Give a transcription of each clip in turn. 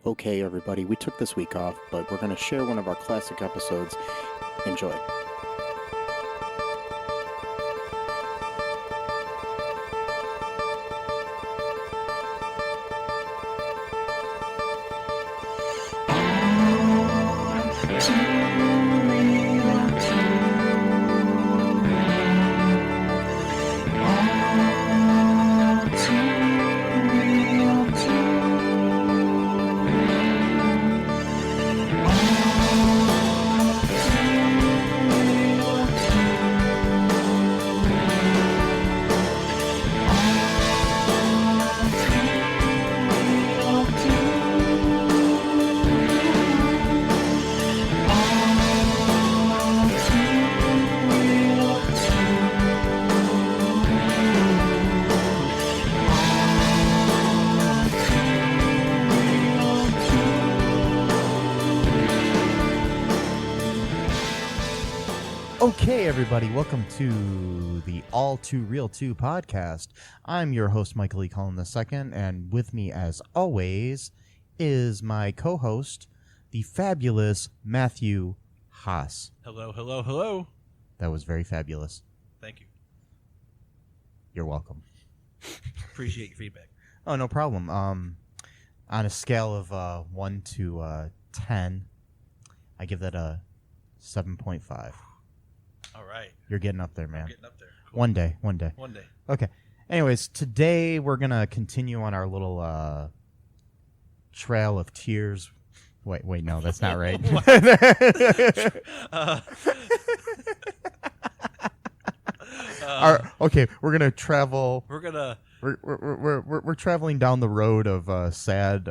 Okay, everybody, we took this week off, but we're going to share one of our classic episodes. Enjoy. Okay, everybody, welcome to the ALL2REELTOO podcast. I'm your host, Michael E. Cullen II, and with me, as always, is my co-host, the fabulous Matthew Haas. Hello, hello, hello. That was very fabulous. Thank you. You're welcome. Appreciate your feedback. Oh, no problem. On a scale of 1 to 10, I give that a 7.5. All right. You're getting up there, man. I'm getting up there. Cool. One day. One day. Okay. Anyways, today we're going to continue on our little Trail of Tears. Wait, no, that's not right. Okay, we're going to travel. We're traveling down the road of sad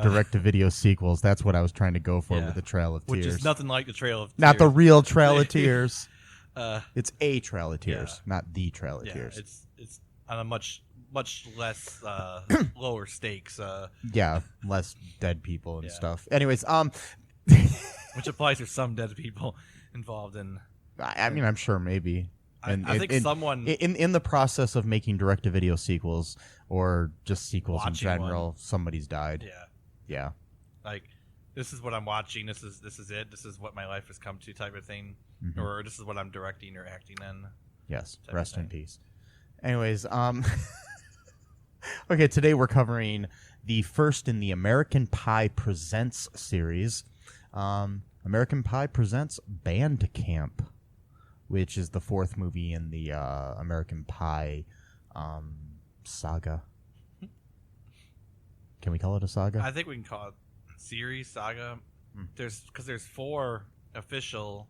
direct-to-video sequels. That's what I was trying to go for with the Trail of Tears. Which is nothing like the Trail of Tears. Not the real Trail of Tears. It's a Trail of Tears, not the Trail of Tears. It's on a much less lower stakes. Yeah, less dead people and stuff. Anyways, which applies to some dead people involved in. I mean, I'm sure maybe. And I think someone in the process of making direct-to-video sequels or just sequels in general, somebody's died. Yeah. Like, this is what I'm watching. This is it. This is what my life has come to, type of thing. Mm-hmm. Or this is what I'm directing or acting in. Yes. Rest in peace. Anyways, okay, today we're covering the first in the American Pie Presents series. American Pie Presents Band Camp, which is the fourth movie in the American Pie saga. Can we call it a saga? I think we can call it series, saga. Because there's 4 official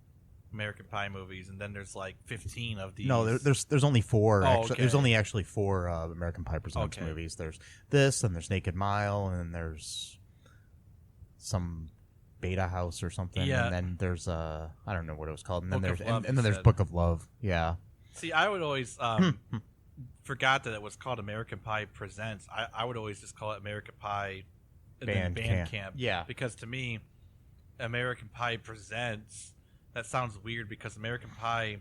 American Pie movies, and then there's like 15 of these. No, there's only 4. Okay. There's only actually 4 American Pie Presents movies. There's this, and there's Naked Mile, and then there's some Beta House or something, and then there's I don't know what it was called, and then there's Book of Love. Yeah. See, I would always forgot that it was called American Pie Presents. I would always just call it American Pie Band Camp. Yeah. Because to me, American Pie Presents, that sounds weird because American Pie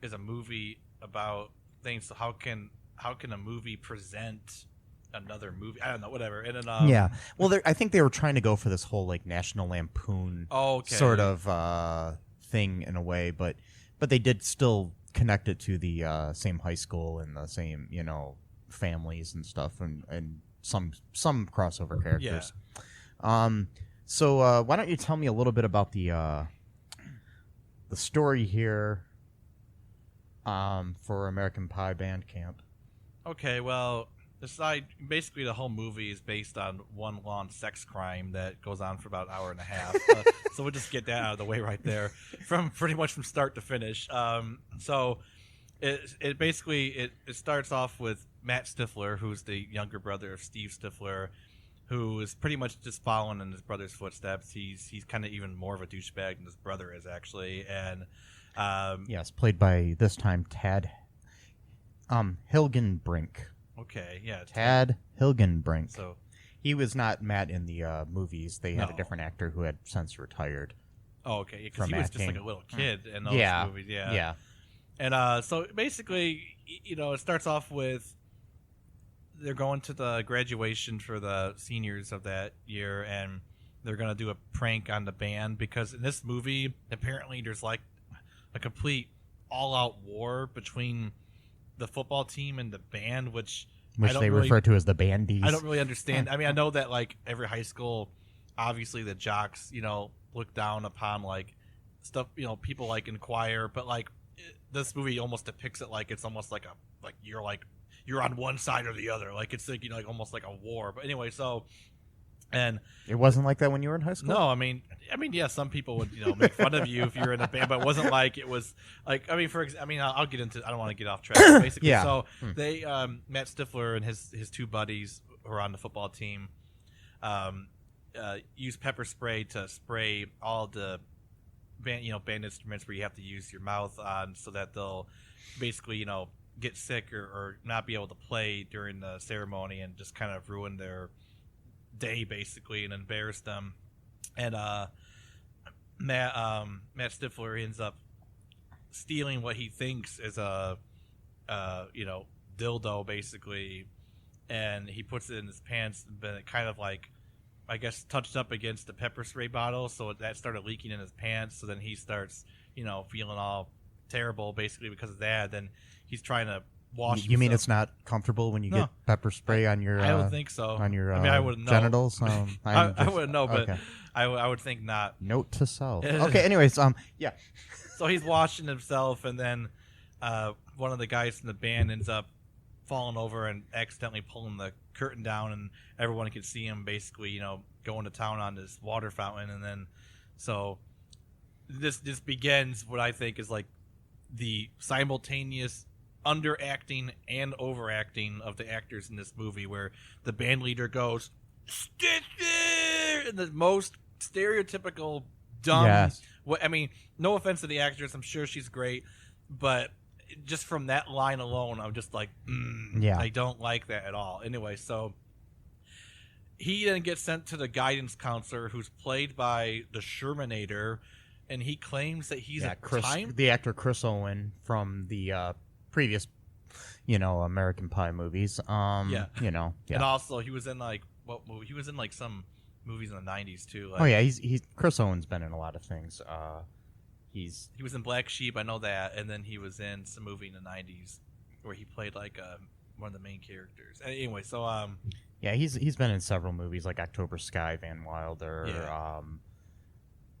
is a movie about things. So how can a movie present another movie? I don't know, whatever. And then, yeah. Well, I think they were trying to go for this whole like National Lampoon sort of thing in a way, but they did still connect it to the same high school and the same families and stuff, and some crossover characters. Yeah. So why don't you tell me a little bit about the story here for American Pie Band Camp? Okay, well, basically the whole movie is based on one long sex crime that goes on for about an hour and a half. So we'll just get that out of the way right there, from start to finish. So it basically starts off with Matt Stifler, who's the younger brother of Steve Stifler, who is pretty much just following in his brother's footsteps. He's kind of even more of a douchebag than his brother is, actually. And yes, played by this time Tad Hilgenbrink. Okay, yeah, Tad Hilgenbrink. So he was not Matt in the movies. They had a different actor who had since retired. Oh, okay, because he was just like a little kid in those movies. Yeah. And so basically, it starts off with they're going to the graduation for the seniors of that year, and they're going to do a prank on the band because in this movie, apparently there's like a complete all-out war between the football team and the band, which they refer to as the bandeez. I don't really understand. I mean, I know that like every high school, obviously the jocks, look down upon like stuff, people like in choir, but like this movie almost depicts it like it's almost like you're on one side or the other, like it's like like almost like a war. But anyway, so and it wasn't like that when you were in high school. No, I mean, yeah, some people would make fun of you if you were in a band, but it wasn't like it was like I'll get into. I don't want to get off track. Basically, yeah. So they Matt Stifler and his two buddies who are on the football team use pepper spray to spray all the band instruments where you have to use your mouth on, so that they'll basically get sick or not be able to play during the ceremony and just kind of ruin their day basically and embarrass them. And Matt Stifler ends up stealing what he thinks is a dildo basically, and he puts it in his pants, but it kind of like I guess touched up against the pepper spray bottle, so that started leaking in his pants. So then he starts feeling all terrible basically because of that. Then he's trying to wash You mean himself. it's not comfortable when you get pepper spray on your I don't think so. on your I wouldn't know. genitals? I wouldn't know, but okay. I would think not. Note to self. Okay, anyways, yeah. So he's washing himself, and then one of the guys from the band ends up falling over and accidentally pulling the curtain down, and everyone can see him basically, going to town on this water fountain. And then so this begins what I think is like the simultaneous underacting and overacting of the actors in this movie, where the band leader goes Stifler in the most stereotypical dumb. Yes. I mean, no offense to the actress, I'm sure she's great, but just from that line alone, I'm just like, yeah, I don't like that at all. Anyway, so he then gets sent to the guidance counselor, who's played by the Shermanator, and he claims that he's the actor Chris Owen from the previous, American Pie movies. Yeah. And also he was in like what movie? He was in like some movies in the 90s too. Like, oh yeah, he's Chris Owen's been in a lot of things. He was in Black Sheep, I know that, and then he was in some movie in the 90s where he played like one of the main characters. Anyway, so yeah, he's been in several movies like October Sky, Van Wilder. Yeah.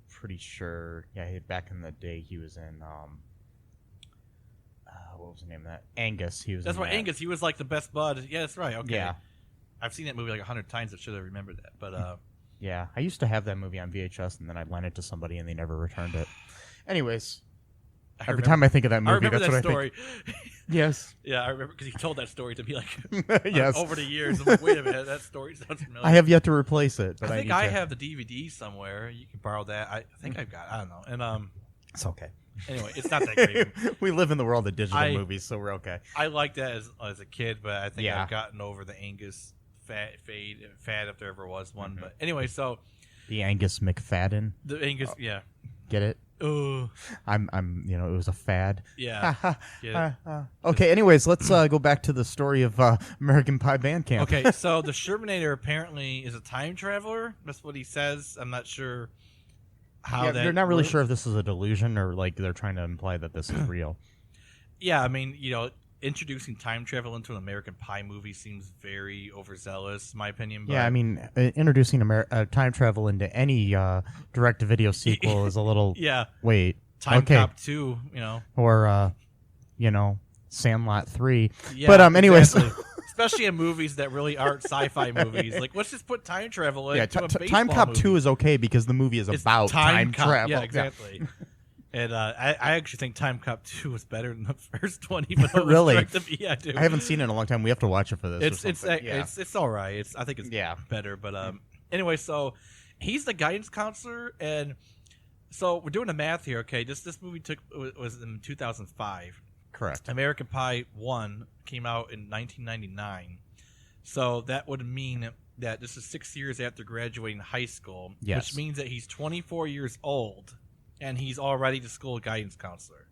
Pretty sure. Yeah, back in the day he was in what was the name of that? Angus. That's right, Angus. He was like the best bud. Yeah, that's right. Okay. Yeah. I've seen that movie like 100 times. I should have remembered that. But yeah, I used to have that movie on VHS, and then I lent it to somebody, and they never returned it. Anyways, every time I think of that movie, that's what I think. Yes. Yeah, I remember because he told that story to me like yes. Over the years. I'm like, wait a minute, that story sounds familiar. I have yet to replace it, but I think I have the DVD somewhere. You can borrow that. I think I've got. I don't know. And it's okay. Anyway, it's not that great. We live in the world of digital movies, so we're okay. I liked that as a kid, but I think I've gotten over the Angus fad if there ever was one. Mm-hmm. But anyway, so the Angus McFadden. The Angus, yeah. Get it? Oh, I'm. It was a fad. Yeah. Okay. Anyways, let's go back to the story of American Pie Band Camp. Okay, so the Shermanator apparently is a time traveler. That's what he says. I'm not sure how that. You're not really sure if this is a delusion or like they're trying to imply that this is real. Yeah, I mean, introducing time travel into an American Pie movie seems very overzealous, in my opinion. But yeah, I mean, introducing time travel into any direct-to-video sequel is a little... Yeah. Wait. Time Cop 2, Or, Sandlot 3. Yeah, but anyways... Exactly. Especially in movies that really aren't sci-fi movies. Like, let's just put time travel into a baseball Time Cop movie. 2 is okay because the movie is about time travel. Yeah, exactly. Yeah. And I actually think Time Cop 2 was better than the first one, even though it was really? Yeah, I do. I haven't seen it in a long time. We have to watch it for this. It's all right. I think it's better. But anyway, so he's the guidance counselor, and so we're doing the math here. Okay, this movie was in 2005. Correct. American Pie 1 came out in 1999, so that would mean that this is 6 years after graduating high school, which means that he's 24 years old. And he's already the school guidance counselor.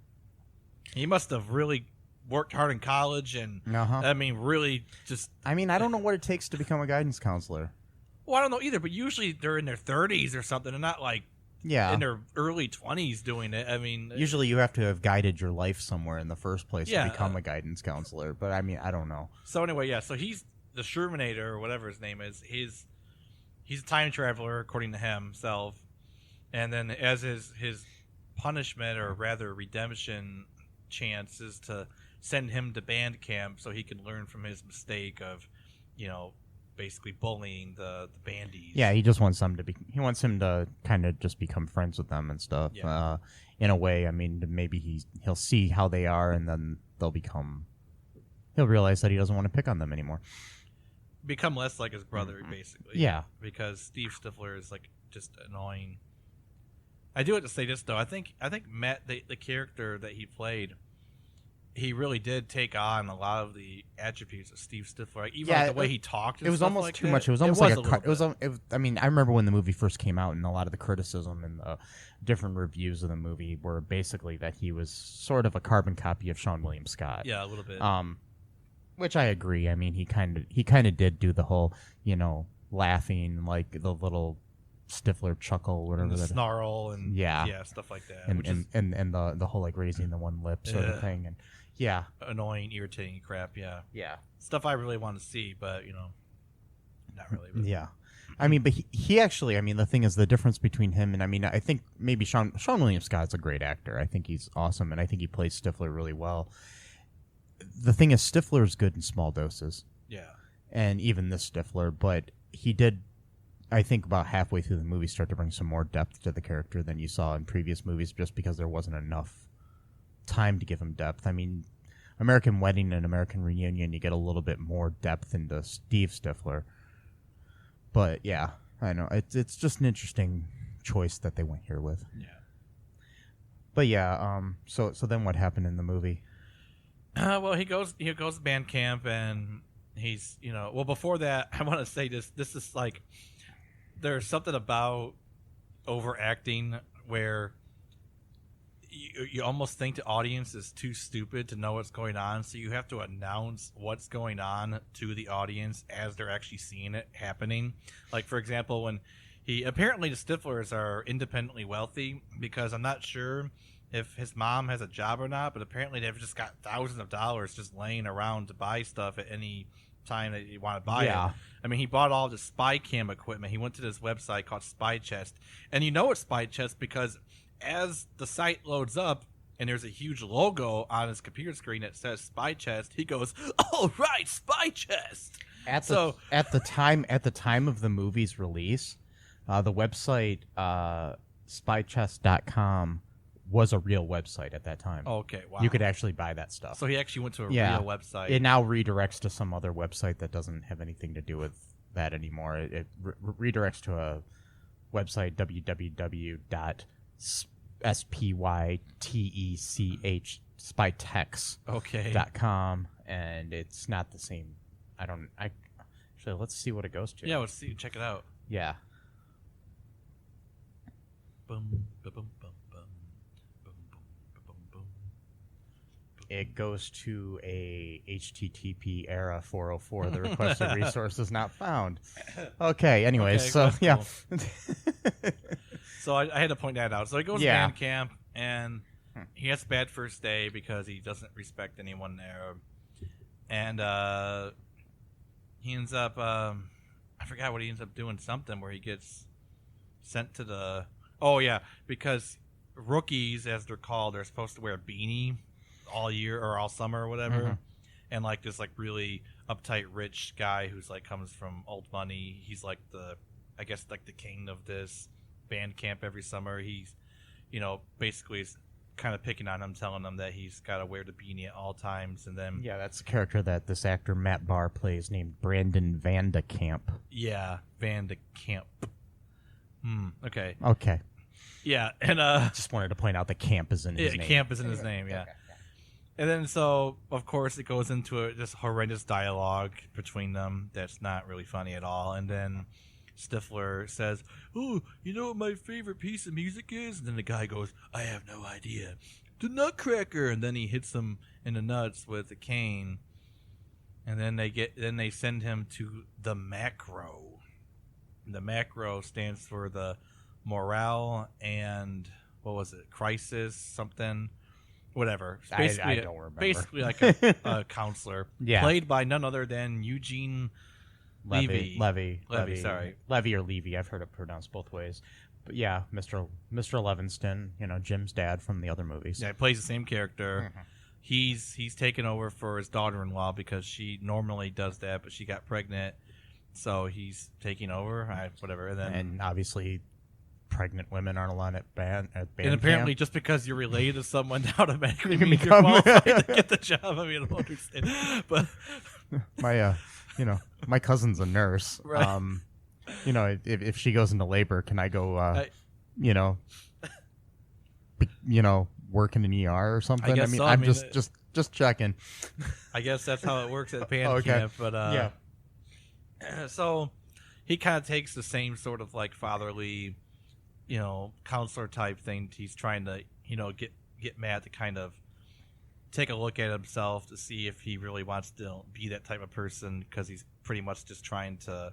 He must have really worked hard in college and really just. I mean, I don't know what it takes to become a guidance counselor. Well, I don't know either, but usually they're in their 30s or something, and not like in their early 20s doing it. I mean, usually you have to have guided your life somewhere in the first place to become a guidance counselor. But I mean, I don't know. So anyway, so he's the Shermanator or whatever his name is. He's a time traveler according to himself, and then as his punishment or rather redemption chance is to send him to band camp so he can learn from his mistake of, basically bullying the bandeez. Yeah, he just wants him to kind of just become friends with them and stuff. Yeah. In a way, I mean, maybe he'll see how they are, and then he'll realize that he doesn't want to pick on them anymore. Become less like his brother, basically. Yeah, because Steve Stifler is like just annoying. I do have to say this though. I think Matt, the character that he played, he really did take on a lot of the attributes of Steve Stifler. Like, even like the way he talked. And it was stuff almost like too that. much. It was almost I mean, I remember when the movie first came out, and a lot of the criticism and the different reviews of the movie were basically that he was sort of a carbon copy of Sean William Scott. Yeah, a little bit. Which I agree. I mean, he kind of did do the whole, laughing, like the little Stifler chuckle, whatever, and the snarl, and stuff like that, and the whole like raising the one lip sort of thing, and annoying, irritating crap. Yeah, stuff I really want to see, but not really. Yeah, I mean, but he actually, I mean, the thing is, the difference between him and, I mean, I think maybe Sean William Scott's a great actor. I think he's awesome, and I think he plays Stifler really well. The thing is, Stifler's good in small doses. Yeah. And even this Stifler, but he did, I think, about halfway through the movie start to bring some more depth to the character than you saw in previous movies, just because there wasn't enough time to give him depth. I mean, American Wedding and American Reunion, you get a little bit more depth into Steve Stifler. But yeah, I know it's just an interesting choice that they went here with. Yeah. But yeah, so then what happened in the movie? Well, he goes to band camp, and he's before that, I want to say this is like, there's something about overacting where you almost think the audience is too stupid to know what's going on, so you have to announce what's going on to the audience as they're actually seeing it happening. Like, for example, when apparently the Stiflers are independently wealthy, because I'm not sure if his mom has a job or not, but apparently they've just got thousands of dollars just laying around to buy stuff at any time that you want to buy it. I mean, he bought all the spy cam equipment. He went to this website called Spy Chest, and it's Spy Chest because as the site loads up and there's a huge logo on his computer screen that says Spy Chest, he goes, "Oh right, Spy Chest." At the time of the movie's release, the website spychest.com was a real website at that time. Okay, wow. You could actually buy that stuff. So he actually went to a real website. It now redirects to some other website that doesn't have anything to do with that anymore. It redirects to a website, spytex.com, and it's not the same. Actually, let's see what it goes to. Yeah, let's see. Check it out. Yeah. Boom, boom, boom, boom. It goes to a HTTP era 404. The requested resource is not found. Okay. Anyways, so yeah. Cool. So I had to point that out. So he goes to band camp, and he has a bad first day because he doesn't respect anyone there, and he ends up I forgot what he ends up doing, something where he gets sent to the because rookies, as they're called, are supposed to wear a beanie all year or all summer or whatever, and like this like really uptight rich guy who's like comes from old money, he's like the king of this band camp every summer. He's basically is kind of picking on him, telling him that he's got to wear the beanie at all times. And then that's the character that this actor Matt Barr plays, named Brandon Vandekamp. Vandekamp. Okay. Yeah, and just wanted to point out that camp is in his name. Camp is in his name, yeah. Okay. And then, so, of course, it goes into this horrendous dialogue between them that's not really funny at all. And then Stifler says, "Oh, you know what my favorite piece of music is?" And then the guy goes, "I have no idea. the Nutcracker, and then he hits him in the nuts with a cane, and then they send him to the macro. The macro stands for the morale and what was it? Crisis something. Whatever. I don't remember. Basically, like a counselor, played by none other than Eugene Levy. Sorry, Levy or Levy. I've heard it pronounced both ways. But yeah, Mr. Levinston, Jim's dad from the other movies. Yeah, he plays the same character. Mm-hmm. He's taken over for his daughter-in-law because she normally does that, but she got pregnant, so he's taking over. Whatever, and obviously, pregnant women aren't allowed at band and apparently camp. Just because you're related to someone automatically means you're qualified to get the job. I mean, I don't understand. But my cousin's a nurse. Right. If she goes into labor, can I go work in an ER or something? I'm just checking. I guess that's how it works at band camp. But yeah. So he kind of takes the same sort of like fatherly, counselor type thing. He's trying to, get Matt to kind of take a look at himself to see if he really wants to be that type of person, because he's pretty much just trying to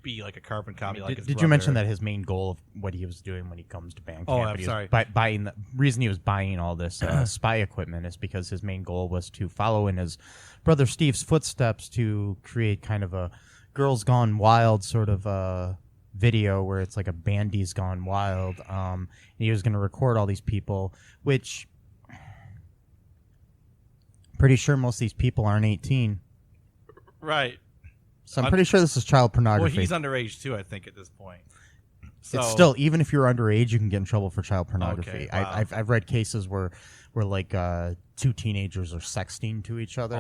be like a carbon copy. Did you mention that his main goal of what he was doing when he comes to band camp? Oh, I'm sorry. Buying the reason he was buying all this spy equipment is because his main goal was to follow in his brother Steve's footsteps to create kind of a Girls Gone Wild sort of video where it's like a bandeez gone wild. And he was going to record all these people, which pretty sure most of these people aren't 18. Right. So I'm pretty sure this is child pornography. Well, he's underage too, I think, at this point. So, it's still, even if you're underage, you can get in trouble for child pornography. Okay, wow. I've read cases where like two teenagers are sexting to each other,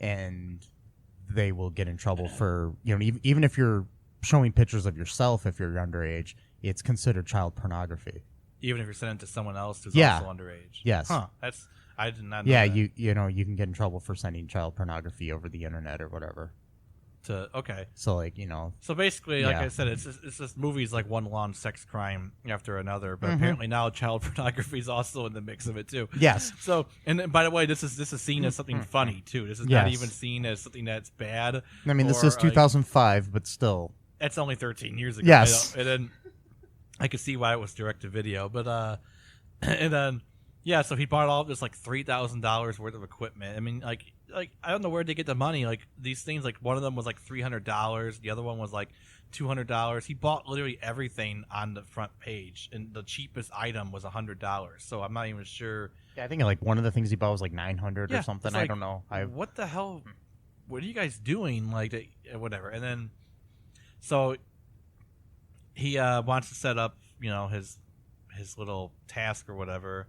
and they will get in trouble for, even if you're showing pictures of yourself, if you're underage, it's considered child pornography. Even if you're sending it to someone else who's also underage. Yes. Huh. I did not know that. You can get in trouble for sending child pornography over the internet or whatever. Okay. So So basically, like I said, it's just movies like one long sex crime after another. But apparently now child pornography is also in the mix of it too. Yes. So, and then, by the way, this is seen as something funny too. This is not even seen as something that's bad. I mean, this is 2005, but still, that's only 13 years ago. Yes. And then I could see why it was direct to video, but and then so he bought all of this like $3,000 worth of equipment. I mean, like I don't know where they get the money. Like these things, like one of them was like $300, the other one was like $200. He bought literally everything on the front page, and the cheapest item was $100. So I'm not even sure. Yeah, I think like one of the things he bought was like $900 or something. Like, I don't know. What the hell? What are you guys doing? Like whatever. And then so he wants to set up, his little task or whatever,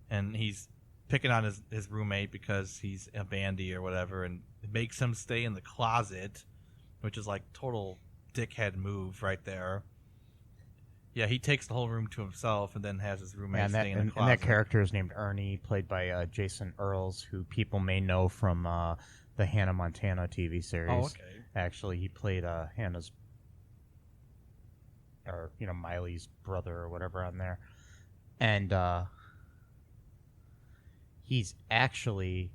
and he's picking on his roommate because he's a bandy or whatever, and it makes him stay in the closet, which is like total dickhead move right there. Yeah, he takes the whole room to himself and then has his roommate stay in the closet. And that character is named Ernie, played by Jason Earls, who people may know from the Hannah Montana TV series. Oh, okay. Actually, he played Hannah's, or Miley's brother or whatever on there. And he's actually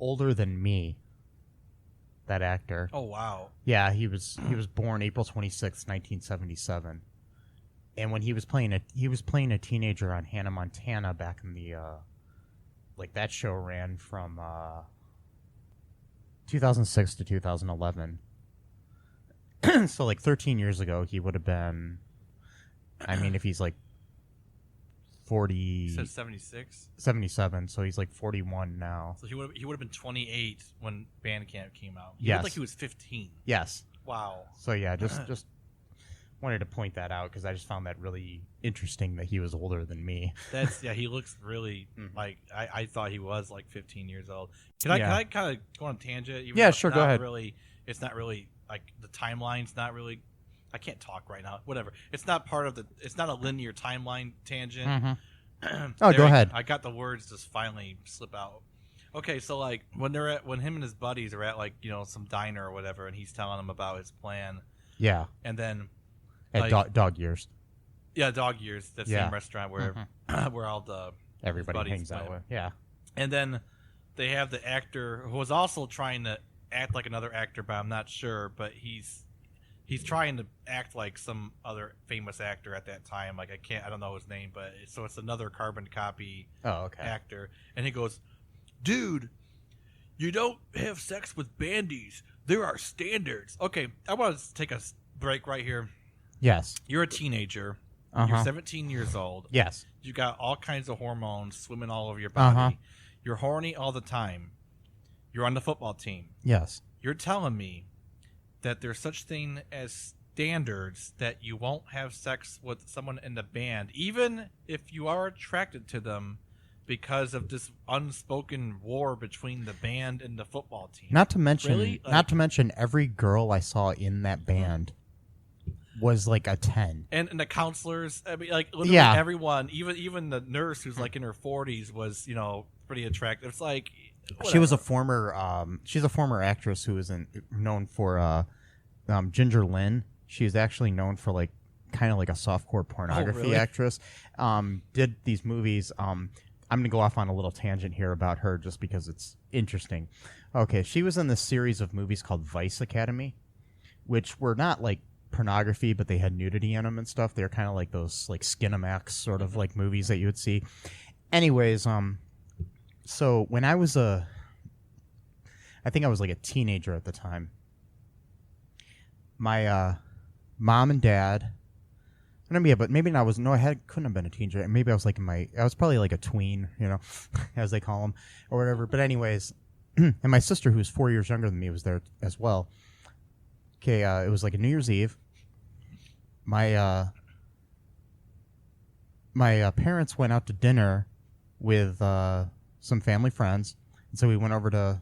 older than me, that actor. Oh, wow. Yeah, he was born April 26th, 1977. And when he was playing a teenager on Hannah Montana back in the that show ran from 2006 to 2011. So like 13 years ago, he would have been, I mean, if he's like 40. You said 76? 77, so he's like 41 now. So he would have been 28 when Bandcamp came out. He Yes. looked like he was 15. Yes. Wow. So yeah, just wanted to point that out because I just found that really interesting that he was older than me. He looks really like I thought he was like 15 years old. Can I kind of go on a tangent? Yeah, sure, go ahead. It's not really like the timeline's not really. I can't talk right now. Whatever. It's not part of the. It's not a linear timeline tangent. Mm-hmm. Go ahead. I got the words just finally slip out. Okay, so like when him and his buddies are at like some diner or whatever, and he's telling them about his plan. Yeah. And then at Dog Years. Yeah, Dog Years. That same restaurant where where all the everybody hangs out with. Yeah. And then they have the actor who was also trying to act like another actor, but I'm not sure. But he's trying to act like some other famous actor at that time. Like I don't know his name, but it's another carbon copy actor. And he goes, "Dude, you don't have sex with bandees. There are standards." Okay, I want to take a break right here. Yes. You're a teenager. You're 17 years old. Yes. You got all kinds of hormones swimming all over your body. You're horny all the time. You're on the football team. Yes. You're telling me that there's such thing as standards that you won't have sex with someone in the band, even if you are attracted to them, because of this unspoken war between the band and the football team. Not to mention, every girl I saw in that band was like a 10. And the counselors, I mean, like literally everyone, even the nurse who's like in her 40s was, pretty attractive. It's like whatever. She was a former, she's a former actress who is known for Ginger Lynn. She is actually known for like kind of like a softcore pornography actress. Did these movies. I'm going to go off on a little tangent here about her just because it's interesting. Okay, she was in this series of movies called Vice Academy, which were not like pornography, but they had nudity in them and stuff. They're kind of like those like Skinamax sort of like movies that you would see. Anyways, so when I think I was like a teenager at the time, my mom and dad, but maybe I was, couldn't have been a teenager. Maybe I was like I was probably like a tween, as they call them or whatever. But anyways, and my sister, who's 4 years younger than me, was there as well. Okay, it was like a New Year's Eve. My parents went out to dinner with some family friends, and so we went over to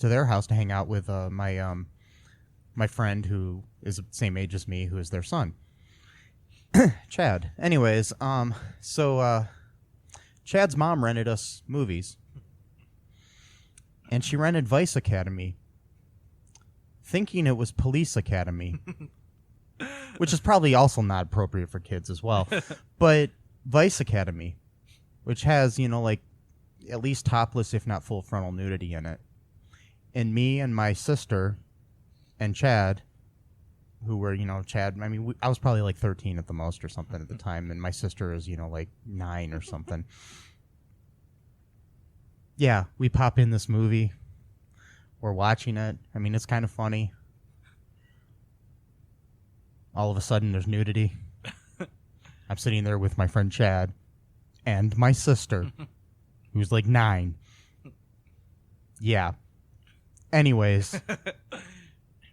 their house to hang out with my friend who is the same age as me, who is their son, Chad. Anyways, so Chad's mom rented us movies, and she rented Vice Academy, thinking it was Police Academy, which is probably also not appropriate for kids as well. But Vice Academy, which has, like at least topless, if not full frontal nudity in it. And me and my sister and Chad, who were, Chad, I mean, I was probably like 13 at the most or something at the time. And my sister is, like 9 or something. Yeah, we pop in this movie. We're watching it. I mean, it's kind of funny. All of a sudden, there's nudity. I'm sitting there with my friend Chad and my sister, who's like 9. Yeah. Anyways,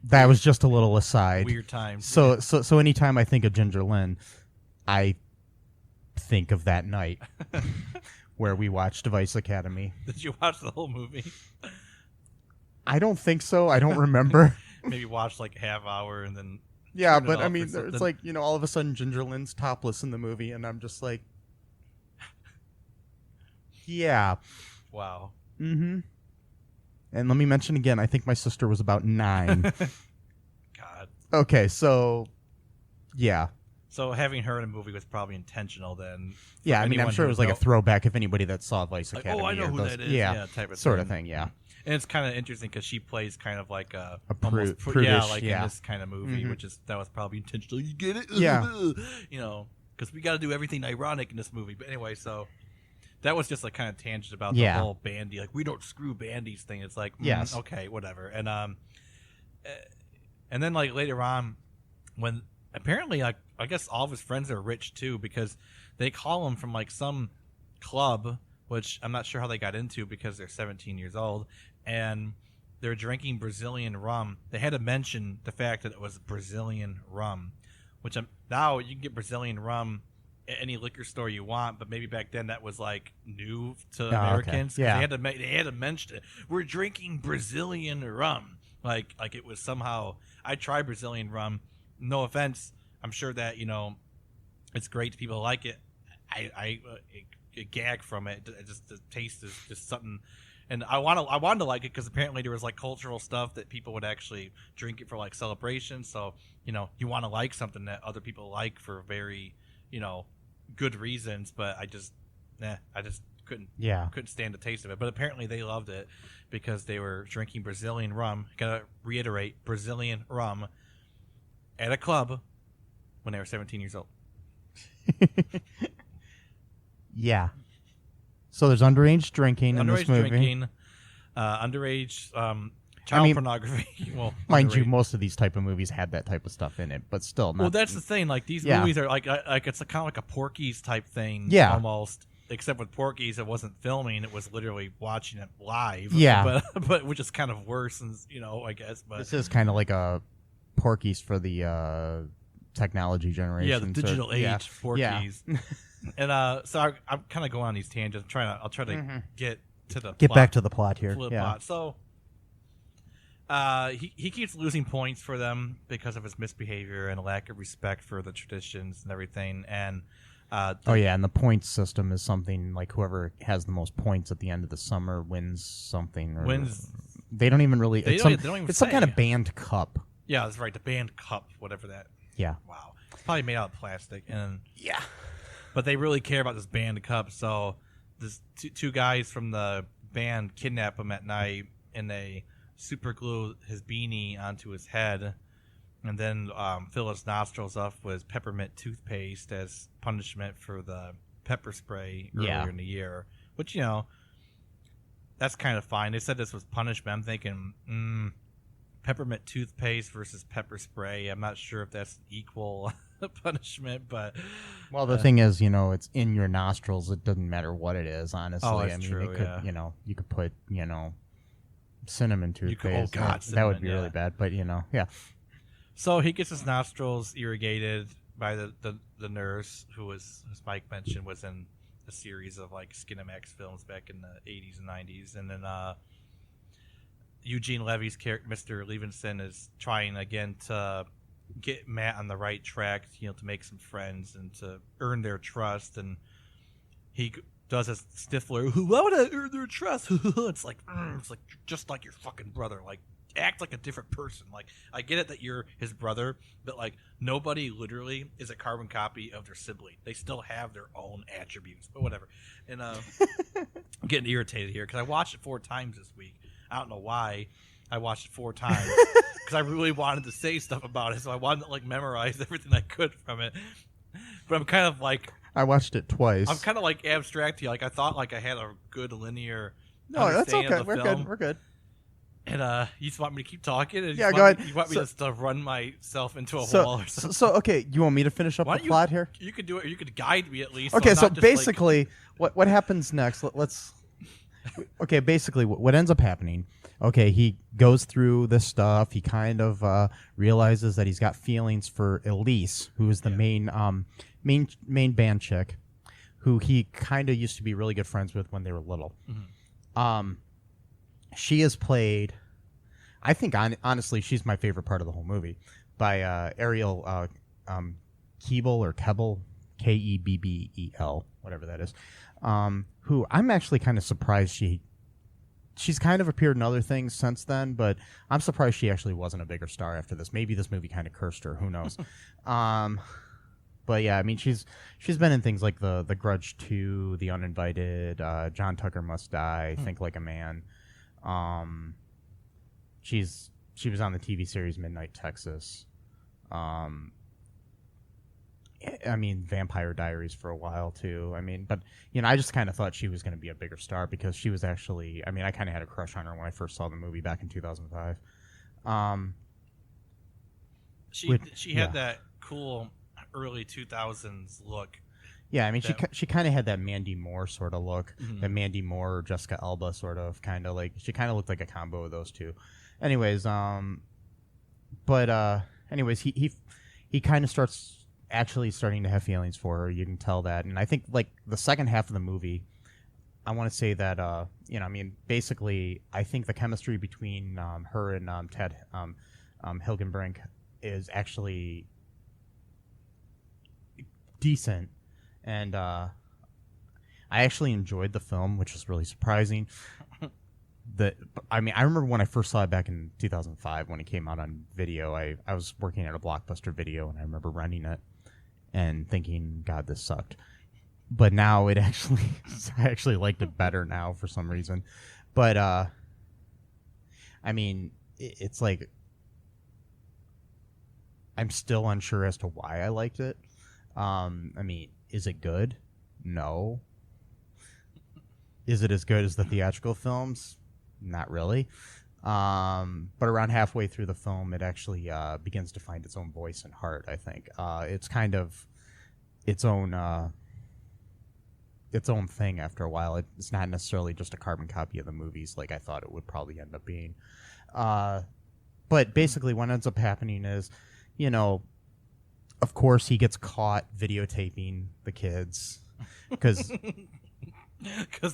that was just a little aside. Weird times. So anytime I think of Ginger Lynn, I think of that night where we watched Vice Academy. Did you watch the whole movie? I don't think so. I don't remember. Maybe watch like half hour and then. Yeah, but I mean, it's like, all of a sudden Ginger Lynn's topless in the movie, and I'm just like, yeah. Wow. Mm-hmm. And let me mention again, I think my sister was about 9. God. Okay, so, yeah. So having her in a movie was probably intentional then. Yeah, I mean, I'm sure it was like a throwback if anybody that saw Vice Academy. I know who that is. Yeah, type of sort of thing, yeah. And it's kind of interesting because she plays kind of like a prudish, in this kind of movie, mm-hmm. that was probably intentional. You get it? Yeah. Because we got to do everything ironic in this movie. But anyway, so that was just a kind of tangent about the whole bandy. Like, we don't screw bandies thing. It's like, yes, okay, whatever. And then like later on, when apparently like I guess all of his friends are rich too, because they call him from like some club, which I'm not sure how they got into because they're 17 years old, and they're drinking Brazilian rum. They had to mention the fact that it was Brazilian rum, which now you can get Brazilian rum at any liquor store you want, but maybe back then that was like new to Americans. Okay. Yeah, they had to mention it. We're drinking Brazilian rum, like it was somehow. I tried Brazilian rum. No offense, I'm sure that it's great. People like it. I gag from it. Just the taste is just something, and I wanted to like it because apparently there was like cultural stuff that people would actually drink it for like celebrations. So you want to like something that other people like for very good reasons. But I just couldn't stand the taste of it. But apparently they loved it because they were drinking Brazilian rum. Gotta reiterate, Brazilian rum at a club when they were 17 years old. Yeah. So there's underage drinking in this movie. Drinking, underage child pornography. Well, mind you, most of these type of movies had that type of stuff in it, but still. Well, that's the thing. Like these movies are like it's kind of like a Porky's type thing. Yeah. Almost. Except with Porky's, it wasn't filming; it was literally watching it live. Yeah, but which is kind of worse, and I guess. But this is kind of like a Porky's for the technology generation. Yeah, the digital age Porky's. Yeah. And so I'm kind of going on these tangents. I'll try to get to the plot, back to the plot here. Plot. So he keeps losing points for them because of his misbehavior and a lack of respect for the traditions and everything. And and the points system is something like whoever has the most points at the end of the summer wins something. Or they don't even really. It's some kind of band cup. Yeah, that's right. The band cup, whatever that. Yeah. Wow. It's probably made out of plastic. And yeah. But they really care about this band cup, so this two guys from the band kidnap him at night, and they super glue his beanie onto his head, and then fill his nostrils up with peppermint toothpaste as punishment for the pepper spray earlier in the year. Which, that's kind of fine. They said this was punishment. I'm thinking, peppermint toothpaste versus pepper spray. I'm not sure if that's equal punishment, but the thing is, it's in your nostrils. It doesn't matter what it is, honestly. Oh, that's true. You could put cinnamon toothpaste. That would be really bad, but yeah. So he gets his nostrils irrigated by the nurse who as Mike mentioned, was in a series of like Skinamax films back in the 80s and 90s, and then Eugene Levy's character, Mr. Levinson, is trying again to get Matt on the right track, to make some friends and to earn their trust. And he does his Stifler, why would I earn their trust? It's like just like your fucking brother. Like, act like a different person. Like, I get it that you're his brother, but like nobody literally is a carbon copy of their sibling. They still have their own attributes, but whatever. And I'm getting irritated here because I watched it 4 times this week. I don't know why I watched it 4 times because I really wanted to say stuff about it, so I wanted to like memorize everything I could from it. But I'm kind of like, I watched it twice. I'm kind of like abstract here. Like, I thought like I had a good linear. No, that's okay. Of the We're film. good. We're good. And you just want me to keep talking? And yeah, go ahead. You want me just to run myself into a wall or something? So okay, you want me to finish up the plot here? You could do it. You could guide me at least. Okay, so basically, what happens next? Let's. Okay, basically, what ends up happening? Okay, he goes through this stuff. He kind of realizes that he's got feelings for Elise, who is the main band chick, who he kind of used to be really good friends with when they were little. Mm-hmm. She is played, I think, honestly, she's my favorite part of the whole movie, by Ariel Kebbel or Kebbel, Kebbel, whatever that is, who I'm actually kind of surprised she's kind of appeared in other things since then, but I'm surprised she actually wasn't a bigger star after this. Maybe this movie kind of cursed her. Who knows? But yeah, I mean, she's been in things like the Grudge 2, The Uninvited, John Tucker Must Die, Think Like a Man. She was on the TV series Midnight Texas. I mean, Vampire Diaries for a while too. I mean, but I just kind of thought she was going to be a bigger star because she was actually. I mean, I kind of had a crush on her when I first saw the movie back in 2005. She had that cool early 2000s look. Yeah, I mean, she kind of had that Mandy Moore sort of look, the Mandy Moore or Jessica Alba sort of kind of like. She kind of looked like a combo of those two. Anyways, he kind of starting to have feelings for her. You can tell that, and I think like the second half of the movie, I want to say that I mean, basically, I think the chemistry between her and Ted Hilgenbrink is actually decent. And I actually enjoyed the film, which was really surprising. I remember when I first saw it back in 2005 when it came out on video. I was working at a Blockbuster Video, and I remember renting it and thinking, God, this sucked. but now it actually I actually liked it better now for some reason. But I mean, it's like I'm still unsure as to why I liked it. I mean, is it good? No. Is it as good as the theatrical films? Not really. But around halfway through the film, it actually begins to find its own voice and heart, I think. It's kind of its own thing after a while. It's not necessarily just a carbon copy of the movies like I thought it would probably end up being. But basically what ends up happening is, you know, of course he gets caught videotaping the kids because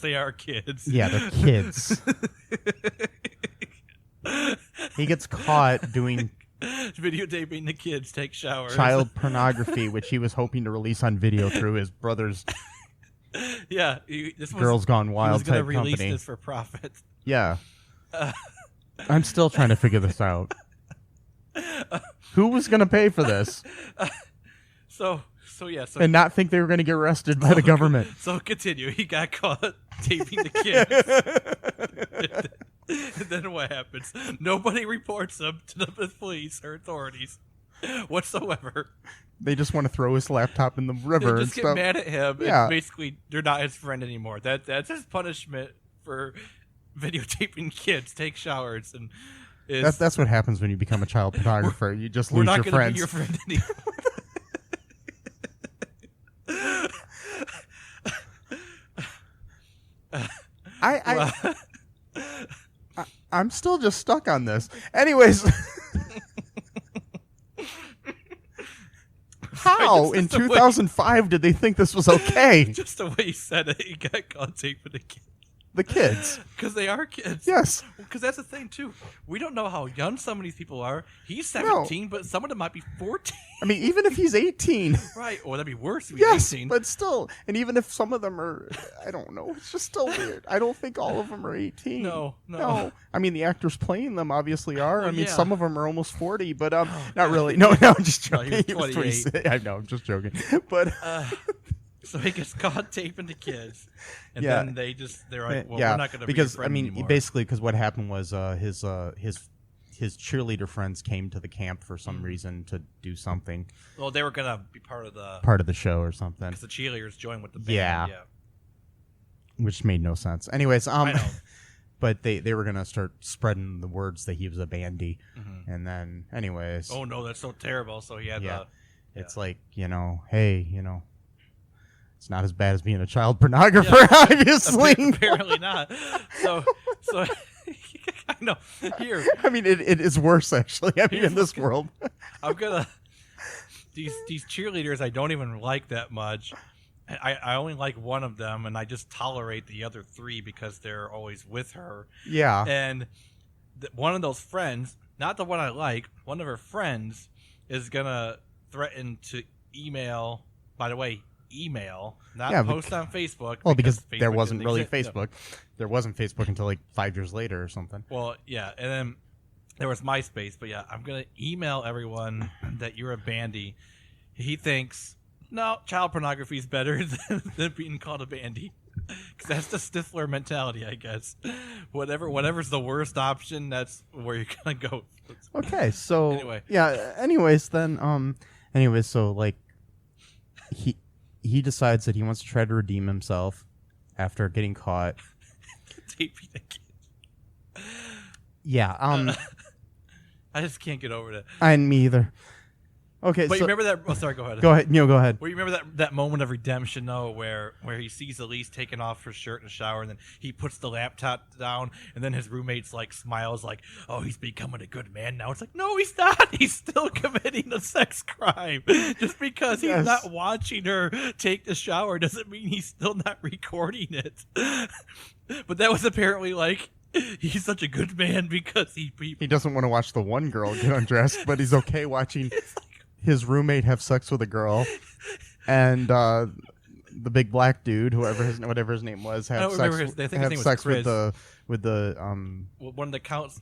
they are kids. Yeah, they're kids. He gets caught doing videotaping the kids take showers. Child pornography, which he was hoping to release on video through his brother's yeah, Girls Gone Wild type company. He was going to release this for profit. Yeah. I'm still trying to figure this out. Who was going to pay for this? So and not think they were going to get arrested by the government. So continue. He got caught taping the kids. And then what happens? Nobody reports him to the police or authorities whatsoever. They just want to throw his laptop in the river. They just get mad at him. Yeah. And basically, they're not his friend anymore. That's his punishment for videotaping kids take showers. And that's what happens when you become a child photographer. You just lose your friends. We're not going to be your friend anymore. I'm still just stuck on this. Anyways, how in 2005 did they think this was okay? Just the way he said it, he got caught taping the kids. The kids. Because they are kids. Yes. Because that's the thing, too. We don't know how young some of these people are. He's 17, but some of them might be 14. I mean, even if he's 18. Right. Or that'd be worse if he's 18. But still. And even if some of them are, I don't know. It's just still weird. I don't think all of them are 18. No. I mean, the actors playing them obviously are. Well, I mean, yeah. some of them are almost 40, but not really. No, I'm just joking. No, he was 28. I know, I'm just joking. But... So he gets caught taping the kids, and then they're like, "Well, we're not going to be your friend anymore." Basically, because what happened was his cheerleader friends came to the camp for some reason to do something. Well, they were going to be part of the show or something. Because the cheerleaders joined with the band. Yeah, which made no sense. Anyways, I know. But they were going to start spreading the words that he was a bandy, and then anyways. Oh no, that's so terrible. So he had It's like, hey, it's not as bad as being a child pornographer, obviously. Apparently not. So I know. Here. I mean, it is worse, actually. I mean, in this world. I'm gonna these cheerleaders I don't even like that much. I only like one of them, and I just tolerate the other three because they're always with her. Yeah. And one of those friends, not the one I like, one of her friends is gonna threaten to email. By the way. Email, not post on Facebook. Well, because there wasn't really Facebook. No. There wasn't Facebook until like 5 years later or something. Well, yeah, and then there was MySpace. But yeah, I'm going to email everyone that you're a bandy. He thinks, no, child pornography is better than being called a bandy. Because that's the Stifler mentality, I guess. Whatever's the worst option, that's where you're going to go. Okay, so... Anyway. Yeah, anyways, then... Anyways, so, like... He decides that he wants to try to redeem himself after getting caught. Taping a kid. Yeah. I just can't get over that. And me either. Okay, but you remember that? Oh, sorry. Go ahead. Go ahead. Go ahead. Well, you remember that moment of redemption, though, where he sees Elise taking off her shirt in the shower, and then he puts the laptop down, and then his roommate's like smiles, like, "Oh, he's becoming a good man now." It's like, no, he's not. He's still committing a sex crime. Just because he's not watching her take the shower doesn't mean he's still not recording it. But that was apparently like. He's such a good man because he doesn't want to watch the one girl get undressed, but he's okay watching his roommate have sex with a girl, and the big black dude, whatever his name was, have sex with the one of the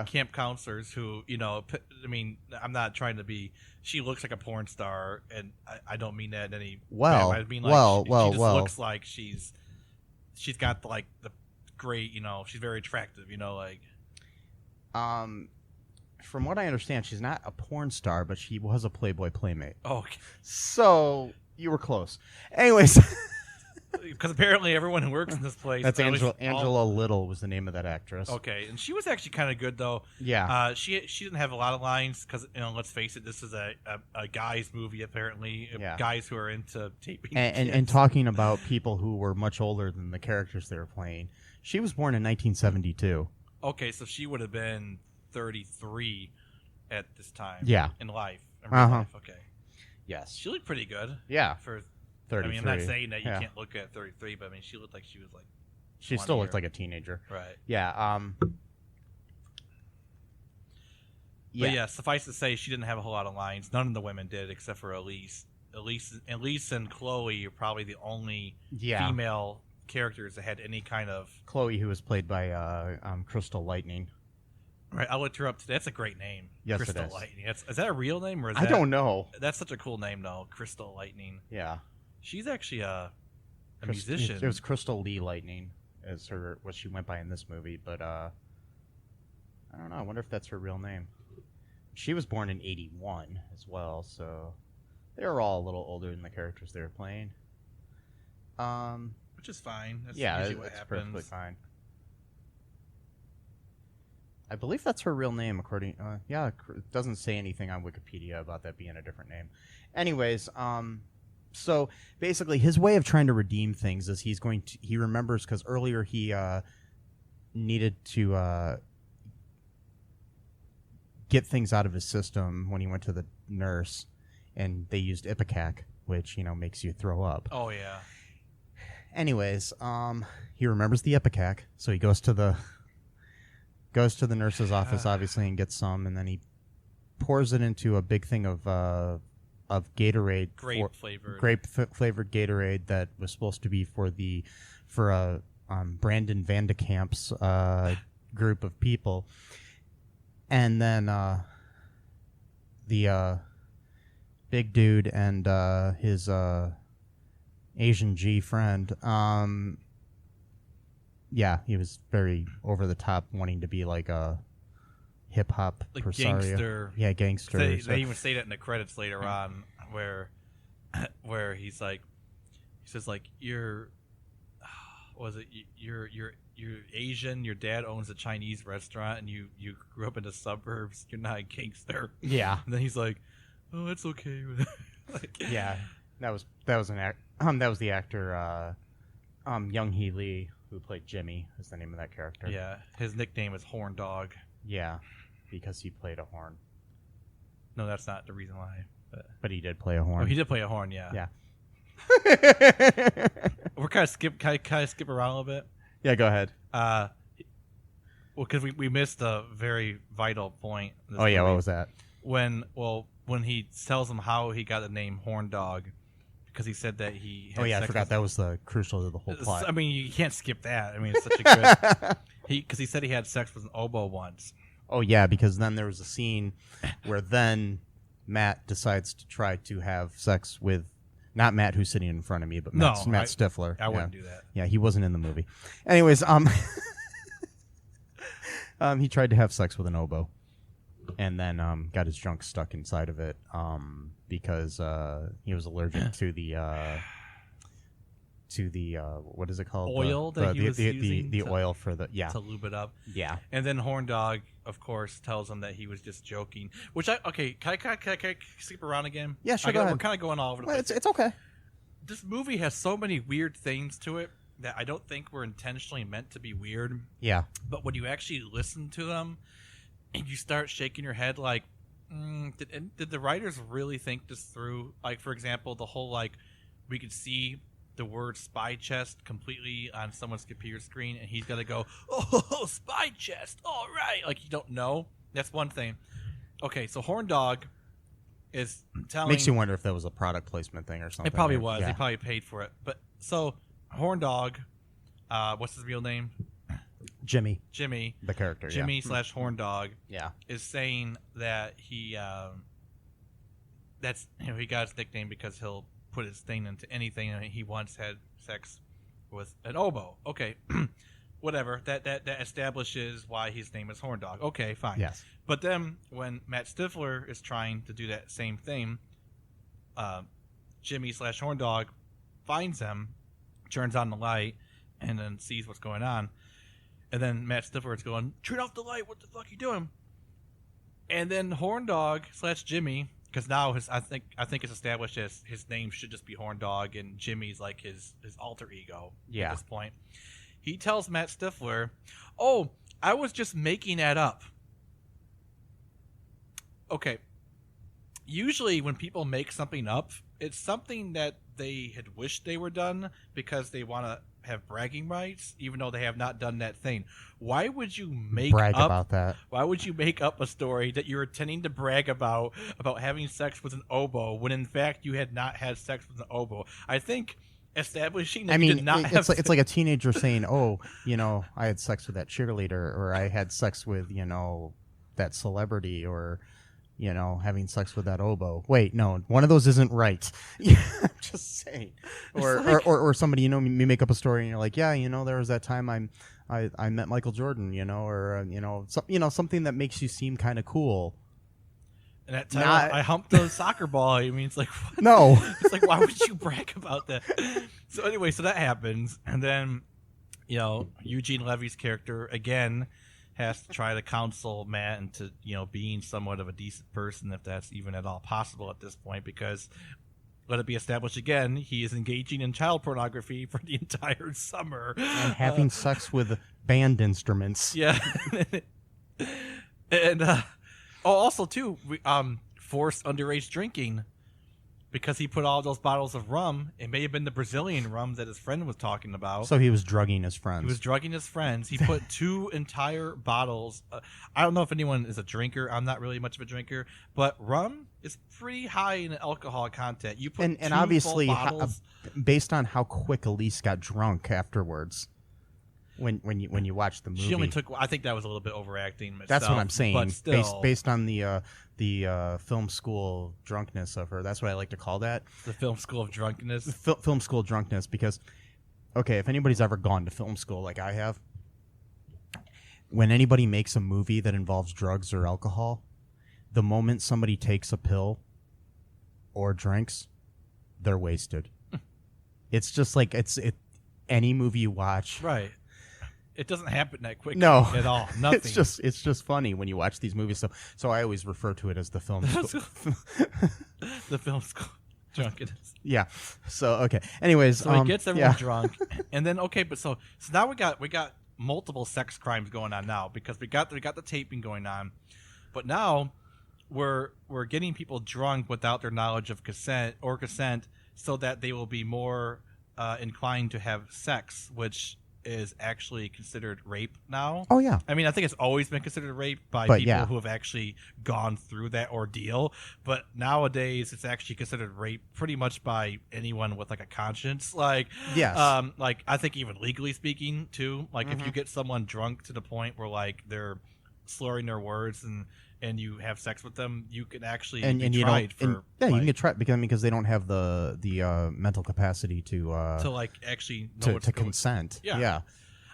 camp counselors who, I mean, I'm not trying to be. She looks like a porn star, and I don't mean that in any. Well, I mean, like, she just looks like she's got like the great, she's very attractive, like. From what I understand, she's not a porn star, but she was a Playboy playmate. Oh, okay. So you were close. Anyways. Because apparently everyone who works in this place... That's Angela Little was the name of that actress. Okay, and she was actually kind of good, though. Yeah. She didn't have a lot of lines, because, let's face it, this is a guy's movie, apparently. Yeah. Guys who are into taping and talking about people who were much older than the characters they were playing. She was born in 1972. Okay, so she would have been 33 at this time. Yeah. In life. In real life, okay. Yes. She looked pretty good. Yeah. For 33. I mean, I'm not saying that you can't look at 33, but I mean, she looked like she was like. She still looked like a teenager. Right. Yeah. But yeah, suffice to say, she didn't have a whole lot of lines. None of the women did, except for Elise. Elise and Chloe are probably the only female characters that had any kind of. Chloe, who was played by Crystal Lightning. Right, I looked her up today. That's a great name. Yes, Crystal it is. Lightning. Is that a real name or is I don't know. That's such a cool name, though. Crystal Lightning. Yeah. She's actually a musician. It was Crystal Lee Lightning as what she went by in this movie, but I don't know. I wonder if that's her real name. She was born in 81 as well, so they were all a little older than the characters they were playing. Which is fine. That's usually what it's happens. Perfectly fine. I believe that's her real name, according. It doesn't say anything on Wikipedia about that being a different name. Anyways, so basically, his way of trying to redeem things is he remembers because earlier he needed to get things out of his system when he went to the nurse, and they used Ipecac, which makes you throw up. Oh yeah. Anyways, he remembers the Ipecac, so he goes to the nurse's office, obviously, and gets some, and then he pours it into a big thing of Gatorade, grape flavored Gatorade that was supposed to be for Brandon Vandekamp's group of people, and then the big dude and his Asian G friend. Yeah, he was very over the top, wanting to be like a hip hop gangster. Yeah, gangster. They even say that in the credits later on, where he says you're Asian. Your dad owns a Chinese restaurant, and you grew up in the suburbs. You're not a gangster. Yeah. And then he's like, oh, it's okay. Yeah, that was the actor Young Hee Lee, who played Jimmy, is the name of that character. Yeah, his nickname is Horn Dog. Yeah, because he played a horn. No, that's not the reason why. But he did play a horn. Oh, he did play a horn, yeah. Yeah. We're kind of skip around a little bit. Yeah, go ahead. Well, because we missed a very vital point. Oh, yeah, what was that? When he tells him how he got the name Horn Dog, because he said that he had I forgot that was the crucial to the whole plot. I mean, you can't skip that. I mean, it's such a good... Because he said he had sex with an oboe once. Oh, yeah, because then there was a scene where then Matt decides to try to have sex with... Not Matt, who's sitting in front of me, but Matt Stifler. I wouldn't do that. Yeah, he wasn't in the movie. Anyways, he tried to have sex with an oboe, and then got his junk stuck inside of it because he was allergic to the what is it called? Oil that he was using the oil for the to lube it up. Yeah, and then Horn Dog, of course, tells him that he was just joking. Which can I skip around again? Yeah, sure. Go ahead. We're kind of going all over the place. It's okay. This movie has so many weird things to it that I don't think were intentionally meant to be weird. Yeah. But when you actually listen to them and you start shaking your head like, did the writers really think this through? Like, for example, the whole, we could see the word spy chest completely on someone's computer screen and he's got to go, oh, spy chest, all right. Like, you don't know. That's one thing. Okay, so Horn Dog is telling... Makes you wonder if that was a product placement thing or something. It probably was. Yeah. They probably paid for it. But so Horn Dog, what's his real name? Jimmy, Jimmy, the character, Jimmy slash Horn Dog, yeah, is saying that he that's he got his nickname because he'll put his thing into anything, and he once had sex with an oboe. Okay, whatever. That establishes why his name is Horn Dog. Okay, fine. Yes. But then when Matt Stifler is trying to do that same thing, Jimmy slash Horn Dog finds him, turns on the light, and then sees what's going on. And then Matt Stifler is going, "Turn off the light! What the fuck are you doing?" And then Horn Dog slash Jimmy, because now I think it's established as his name should just be Horn Dog, and Jimmy's like his alter ego at this point. He tells Matt Stifler, "Oh, I was just making that up." Okay. Usually when people make something up, it's something that they had wished they were done because they want to have bragging rights, even though they have not done that thing. Why would you brag about that? Why would you make up a story that you're intending to brag about having sex with an oboe when in fact you had not had sex with an oboe? I think establishing that you did not have it's like a teenager saying, "Oh, I had sex with that cheerleader," or "I had sex with that celebrity," or having sex with that oboe. Wait, no, one of those isn't right. I'm just saying. Or somebody, you make up a story and you're like, yeah, there was that time I met Michael Jordan, or something that makes you seem kind of cool. And that time I humped a soccer ball. I mean, it's like, what? No. It's like, why would you brag about that? So anyway, so that happens, and then Eugene Levy's character again has to try to counsel Matt into being somewhat of a decent person, if that's even at all possible at this point, because let it be established again, he is engaging in child pornography for the entire summer and having sex with band instruments. Yeah. And also too, forced underage drinking, because he put all those bottles of rum. It may have been the Brazilian rum that his friend was talking about. So he was drugging his friends. He was drugging his friends. He put 2 entire bottles. I don't know if anyone is a drinker. I'm not really much of a drinker, but rum is pretty high in alcohol content. You put and obviously, based on how quick Elise got drunk afterwards. When you watch the movie, she only took. I think that was a little bit overacting. Myself, that's what I'm saying. But still, based on the film school drunkenness of her, that's what I like to call that. The film school of drunkenness. Film school drunkenness, because if anybody's ever gone to film school like I have, when anybody makes a movie that involves drugs or alcohol, the moment somebody takes a pill or drinks, they're wasted. It's just like any movie you watch, right? It doesn't happen that quickly. No, at all. Nothing. It's just funny when you watch these movies. So I always refer to it as the film school. The film school drunkenness. Yeah. So okay. Anyways, so he gets everyone drunk, and then but so now we got multiple sex crimes going on now, because we got the taping going on, but now we're getting people drunk without their knowledge of consent, so that they will be more inclined to have sex, which is actually considered rape now. Oh yeah. I mean, I think it's always been considered rape by people who have actually gone through that ordeal, but nowadays it's actually considered rape pretty much by anyone with like a conscience. Like, yes. Like I think even legally speaking too, like if you get someone drunk to the point where like they're slurring their words and you have sex with them, you can actually be tried for. You can get tried because they don't have the mental capacity to like actually know to consent. Yeah.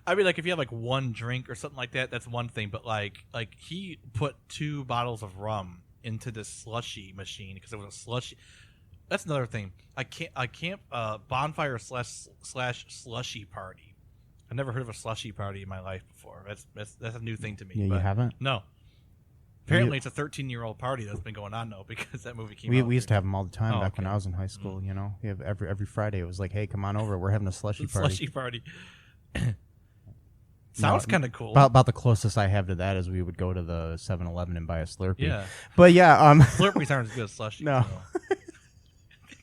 I mean, like if you have like one drink or something like that, that's one thing. But like he put 2 bottles of rum into this slushy machine because it was a slushy. That's another thing. I can't bonfire slash slushy party. I've never heard of a slushy party in my life before. That's a new thing to me. Yeah, you haven't? No. Apparently, it's a 13-year-old party that's been going on now because that movie came out. We used to have them all the time back when I was in high school. We have every Friday. It was like, hey, come on over. We're having a slushy party. Slushy party. Sounds kind of cool. About the closest I have to that is we would go to the 7-Eleven and buy a Slurpee. Yeah. But yeah. Slurpees aren't as good as slushy. No.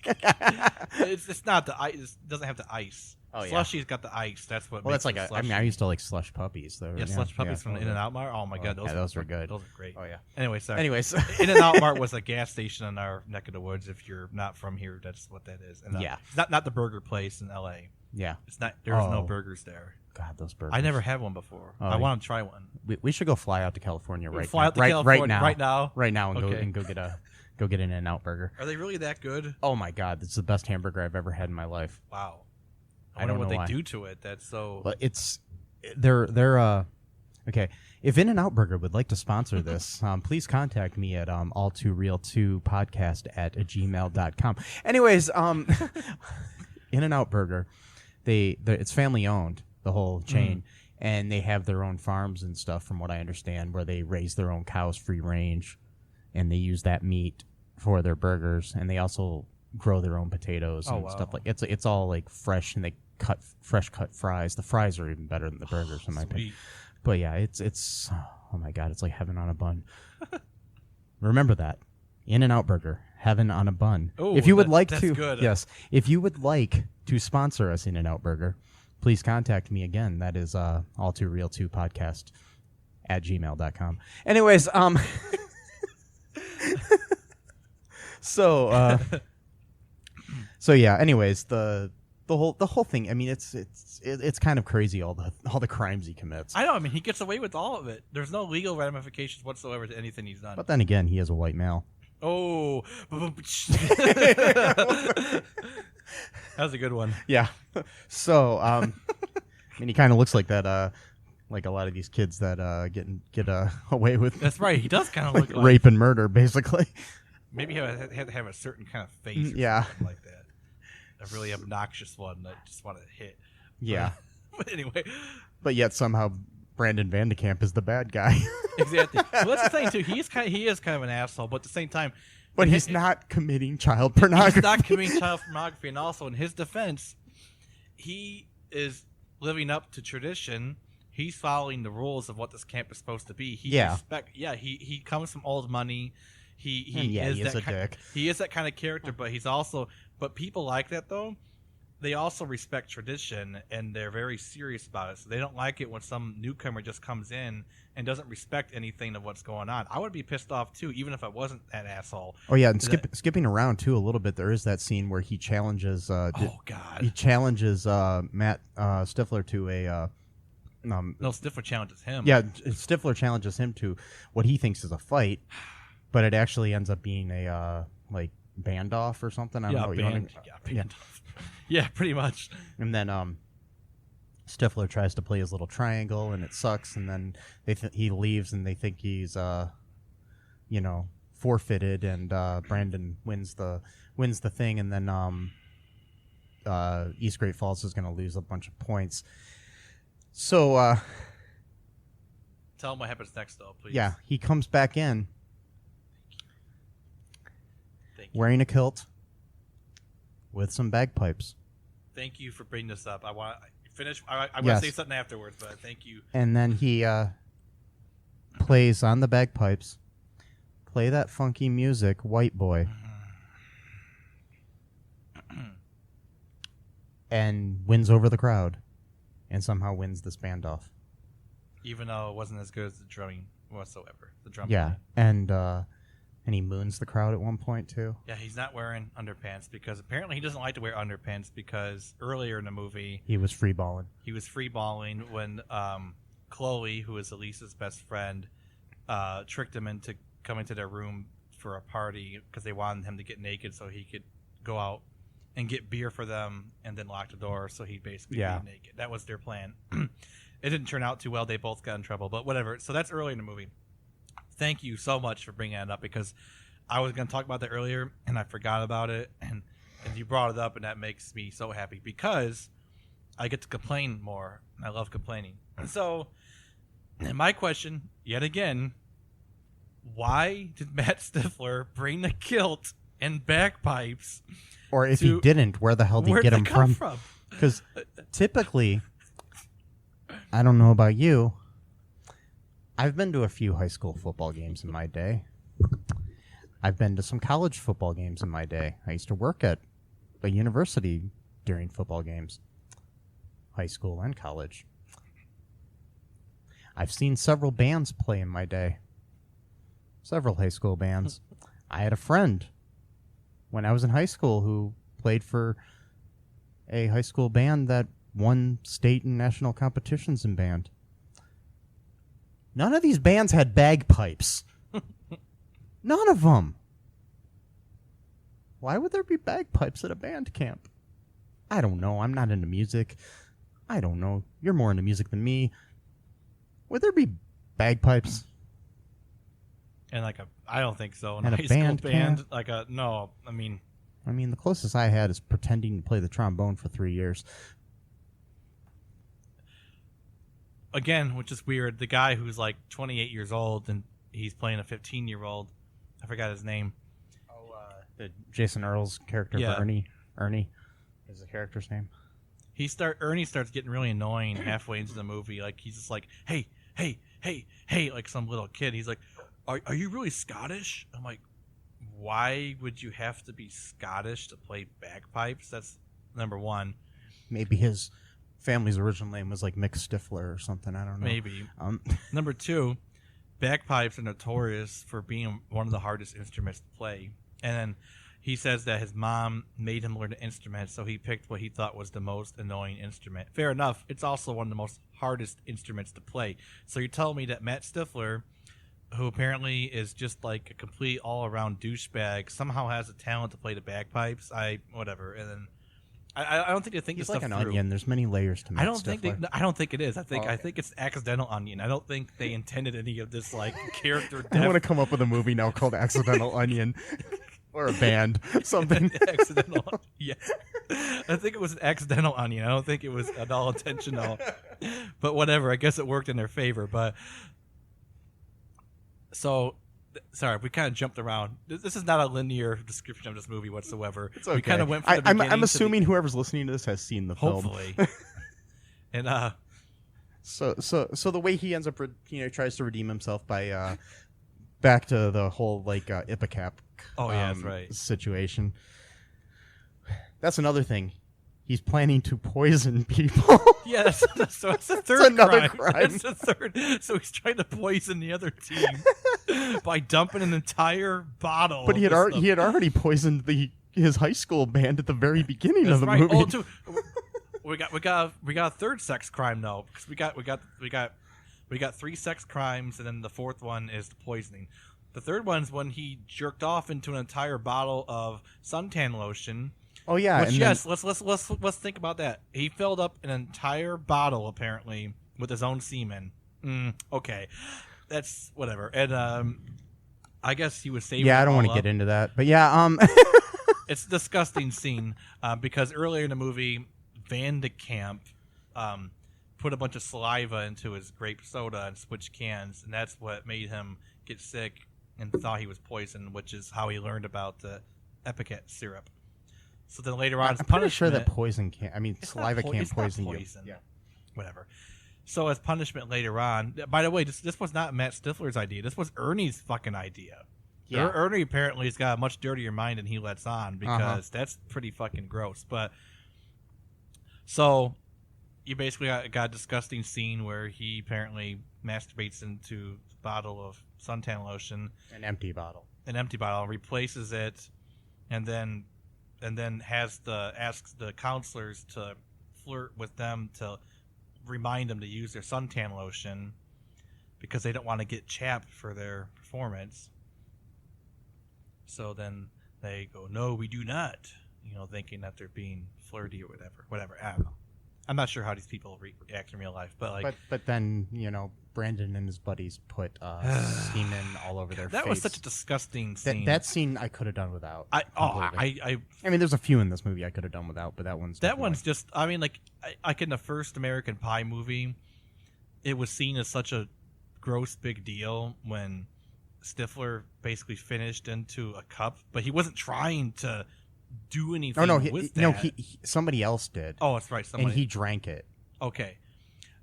It's not the ice. It doesn't have the ice. Oh yeah. Slushy's got the ice. That's what. Well, makes that's like it I mean, slushy. I used to like slush puppies though. Yeah, slush puppies from totally. In-N-Out Mart. Oh my god, those were good. Those are great. Oh yeah. Anyway, sorry. Anyways, In-N-Out Mart was a gas station in our neck of the woods. If you're not from here, that's what that is. And, yeah. It's not the burger place in L.A. Yeah. It's not. There's no burgers there. God, those burgers. I never had one before. Oh, I want to try one. We should go fly out to California right Fly now. out to California right now. Right now, and Okay. go get an In-N-Out burger. Are they really that good? Oh my God, it's the best hamburger I've ever had in my life. Wow. I wonder don't what know they why. do to it. That's so. But they're okay. If In-N-Out Burger would like to sponsor this, please contact me at ALL2REELTOO podcast at gmail.com. Anyways, In-N-Out Burger, it's family owned, the whole chain, and they have their own farms and stuff, from what I understand, where they raise their own cows free range, and they use that meat for their burgers, and they also grow their own potatoes and stuff like it's all like fresh, and they fresh cut fries. The fries are even better than the burgers in my opinion. But yeah, it's oh my God, it's like heaven on a bun. Remember that. In-N-Out Burger, heaven on a bun. Ooh, if you would like that's to, good. yes, if you would like to sponsor us, In-N-Out Burger, please contact me again. That is all2real2 podcast at gmail.com. Anyways, so yeah. Anyways, the whole thing. I mean, it's kind of crazy, all the crimes he commits. I know. I mean, he gets away with all of it. There's no legal ramifications whatsoever to anything he's done. But then again, he is a white male. Oh, that was a good one. Yeah. So, I mean, he kind of looks like that. Like a lot of these kids that get away with. That's right. He does kind of look like rape and murder, basically. Maybe he had to have a certain kind of face, or something like that. A really obnoxious one that I just want to hit. Yeah. But anyway. But yet somehow Brandon Van de Kamp is the bad guy. Exactly. Well, that's the thing too. He is kind of an asshole, but at the same time, but he's not committing child pornography. He's not committing child pornography, and also in his defense, he is living up to tradition. He's following the rules of what this camp is supposed to be. He comes from old money. He is a dick. He is that kind of character, but but people like that though. They also respect tradition, and they're very serious about it. So they don't like it when some newcomer just comes in and doesn't respect anything of what's going on. I would be pissed off too, even if I wasn't that asshole. Oh yeah, and skipping around too a little bit, there is that scene where he challenges. He challenges Matt Stifler to a. No, Stifler challenges him. Yeah, Stifler challenges him to what he thinks is a fight, but it actually ends up being a like band off or something. I don't know. Yeah, pretty much. And then Stifler tries to play his little triangle, and it sucks. And then he leaves, and they think he's forfeited, and Brandon wins the thing, and then East Great Falls is going to lose a bunch of points. So tell him what happens next, though, please. Yeah, he comes back in wearing a kilt with some bagpipes. Thank you for bringing this up. I want to finish. I want to say something afterwards, but thank you. And then he plays on the bagpipes, play that funky music, White Boy, and wins over the crowd, and somehow wins this band off. Even though it wasn't as good as the drumming whatsoever. The drum. Yeah, and he moons the crowd at one point too. Yeah, he's not wearing underpants because apparently he doesn't like to wear underpants because earlier in the movie he was freeballing. He was freeballing when Chloe, who is Elisa's best friend, tricked him into coming to their room for a party because they wanted him to get naked so he could go out and get beer for them and then lock the door so he'd basically be naked. That was their plan. It didn't turn out too well. They both got in trouble, but whatever. So that's early in the movie. Thank you so much for bringing that up because I was going to talk about that earlier and I forgot about it, and you brought it up, and that makes me so happy because I get to complain more, and I love complaining. And so my question, yet again, why did Matt Stifler bring the kilt and bagpipes? Or if he didn't, where the hell did he get them from? Because typically, I don't know about you, I've been to a few high school football games in my day. I've been to some college football games in my day. I used to work at a university during football games. high school and college. I've seen several bands play in my day. Several high school bands. I had a friend when I was in high school who played for a high school band that won state and national competitions in band. None of these bands had bagpipes. None of them. Why would there be bagpipes at a band camp? I don't know. I'm not into music. I don't know. You're more into music than me. Would there be bagpipes? And I don't think so. In and a high band school band, camp? no. I mean, the closest I had is pretending to play the trombone for 3 years. Again, which is weird. The guy who's 28 years old and he's playing a 15-year-old. I forgot his name. The Jason Earl's character, Yeah. Ernie is the character's name. Ernie starts getting really annoying halfway into the movie. He's just like, hey, like some little kid. He's like, are you really Scottish? I'm like, why would you have to be Scottish to play bagpipes? That's number one. Maybe his family's original name was Mick Stifler or something. I don't know. Maybe. Number two, bagpipes are notorious for being one of the hardest instruments to play. And then he says that his mom made him learn an instrument, so he picked what he thought was the most annoying instrument. Fair enough. It's also one of the most hardest instruments to play. So you're telling me that Matt Stifler, who apparently is just a complete all-around douchebag, somehow has a talent to play the bagpipes? Whatever. And then I don't think they think he's this stuff like an through. onion. There's many layers to Matt I don't think it is. I think okay. it's accidental onion. I don't think they intended any of this character I want to depth. come up with a movie now called Accidental Onion. Or a band. Something. Accidental. Yeah. I think it was an accidental onion. I don't think it was at all intentional. But whatever. I guess it worked in their favor. But so, sorry, we kind of jumped around. This is not a linear description of this movie whatsoever. It's okay. We kind of went from the beginning I'm to assuming whoever's listening to this has seen the film. hopefully. And So the way he ends up, tries to redeem himself by back to the whole Ipecac. Oh yeah, that's right. Situation. That's another thing. He's planning to poison people. Yeah, that's the third another crime. crime. That's the third. So he's trying to poison the other team by dumping an entire bottle. But he of had this stuff. already poisoned his high school band at the very beginning That's of the right. movie. Oh, too. We got a third sex crime though, because we got 3 sex crimes, and then the fourth one is the poisoning. The third one's when he jerked off into an entire bottle of suntan lotion. Oh yeah, Which, and yes, let's think about that. He filled up an entire bottle apparently with his own semen. Okay, that's whatever. And I guess he was saving. Yeah, I don't want to get into that, but yeah, it's a disgusting scene because earlier in the movie, Van de Kamp put a bunch of saliva into his grape soda and switched cans, and that's what made him get sick and thought he was poisoned, which is how he learned about the Ipecac syrup. So then later on, I'm pretty sure that saliva can't poison you. Yeah, whatever. So as punishment later on, by the way, this was not Matt Stifler's idea. This was Ernie's fucking idea. Yeah. Ernie apparently has got a much dirtier mind than he lets on because that's pretty fucking gross. But so you basically got a disgusting scene where he apparently masturbates into a bottle of suntan lotion, An empty bottle, replaces it, and then asks the counselors to flirt with them to remind them to use their suntan lotion because they don't want to get chapped for their performance. So then they go, "No, we do not," thinking that they're being flirty or whatever. I don't know. I'm not sure how these people react in real life, but but then Brandon and his buddies put semen all over their face. That was such a disgusting scene. That scene I could have done without. I mean, there's a few in this movie I could have done without, but that one's just. I mean, like in the first American Pie movie, it was seen as such a gross big deal when Stifler basically finished into a cup, but he wasn't trying to do anything. Somebody else did. Oh, that's right. And he drank it. Okay.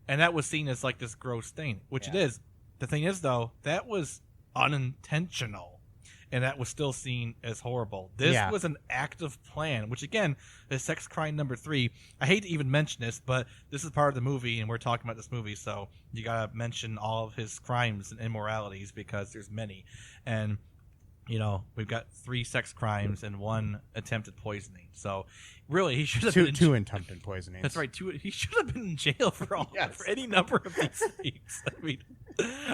And that was seen as like this gross thing, which it is. The thing is, though, that was unintentional. and that was still seen as horrible. This was an active plan, which again is sex crime number 3. I hate to even mention this, but this is part of the movie, and we're talking about this movie, so you gotta mention all of his crimes and immoralities because there's many. And you know, we've got 3 sex crimes and 1 attempted poisoning. So, really, he should have been two attempted poisonings. That's right. 2. He should have been in jail for for any number of these things. I mean,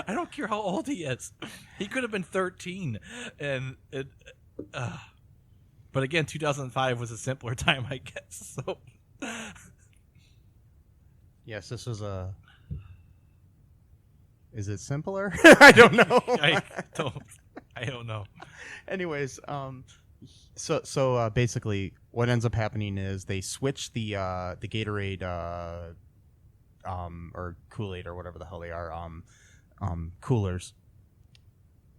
I don't care how old he is. He could have been 13, and but again, 2005 was a simpler time, I guess. So, yes, this was a. Is it simpler? I don't know. I don't know. Anyways, so basically, what ends up happening is they switch the Gatorade or Kool-Aid or whatever the hell they are coolers,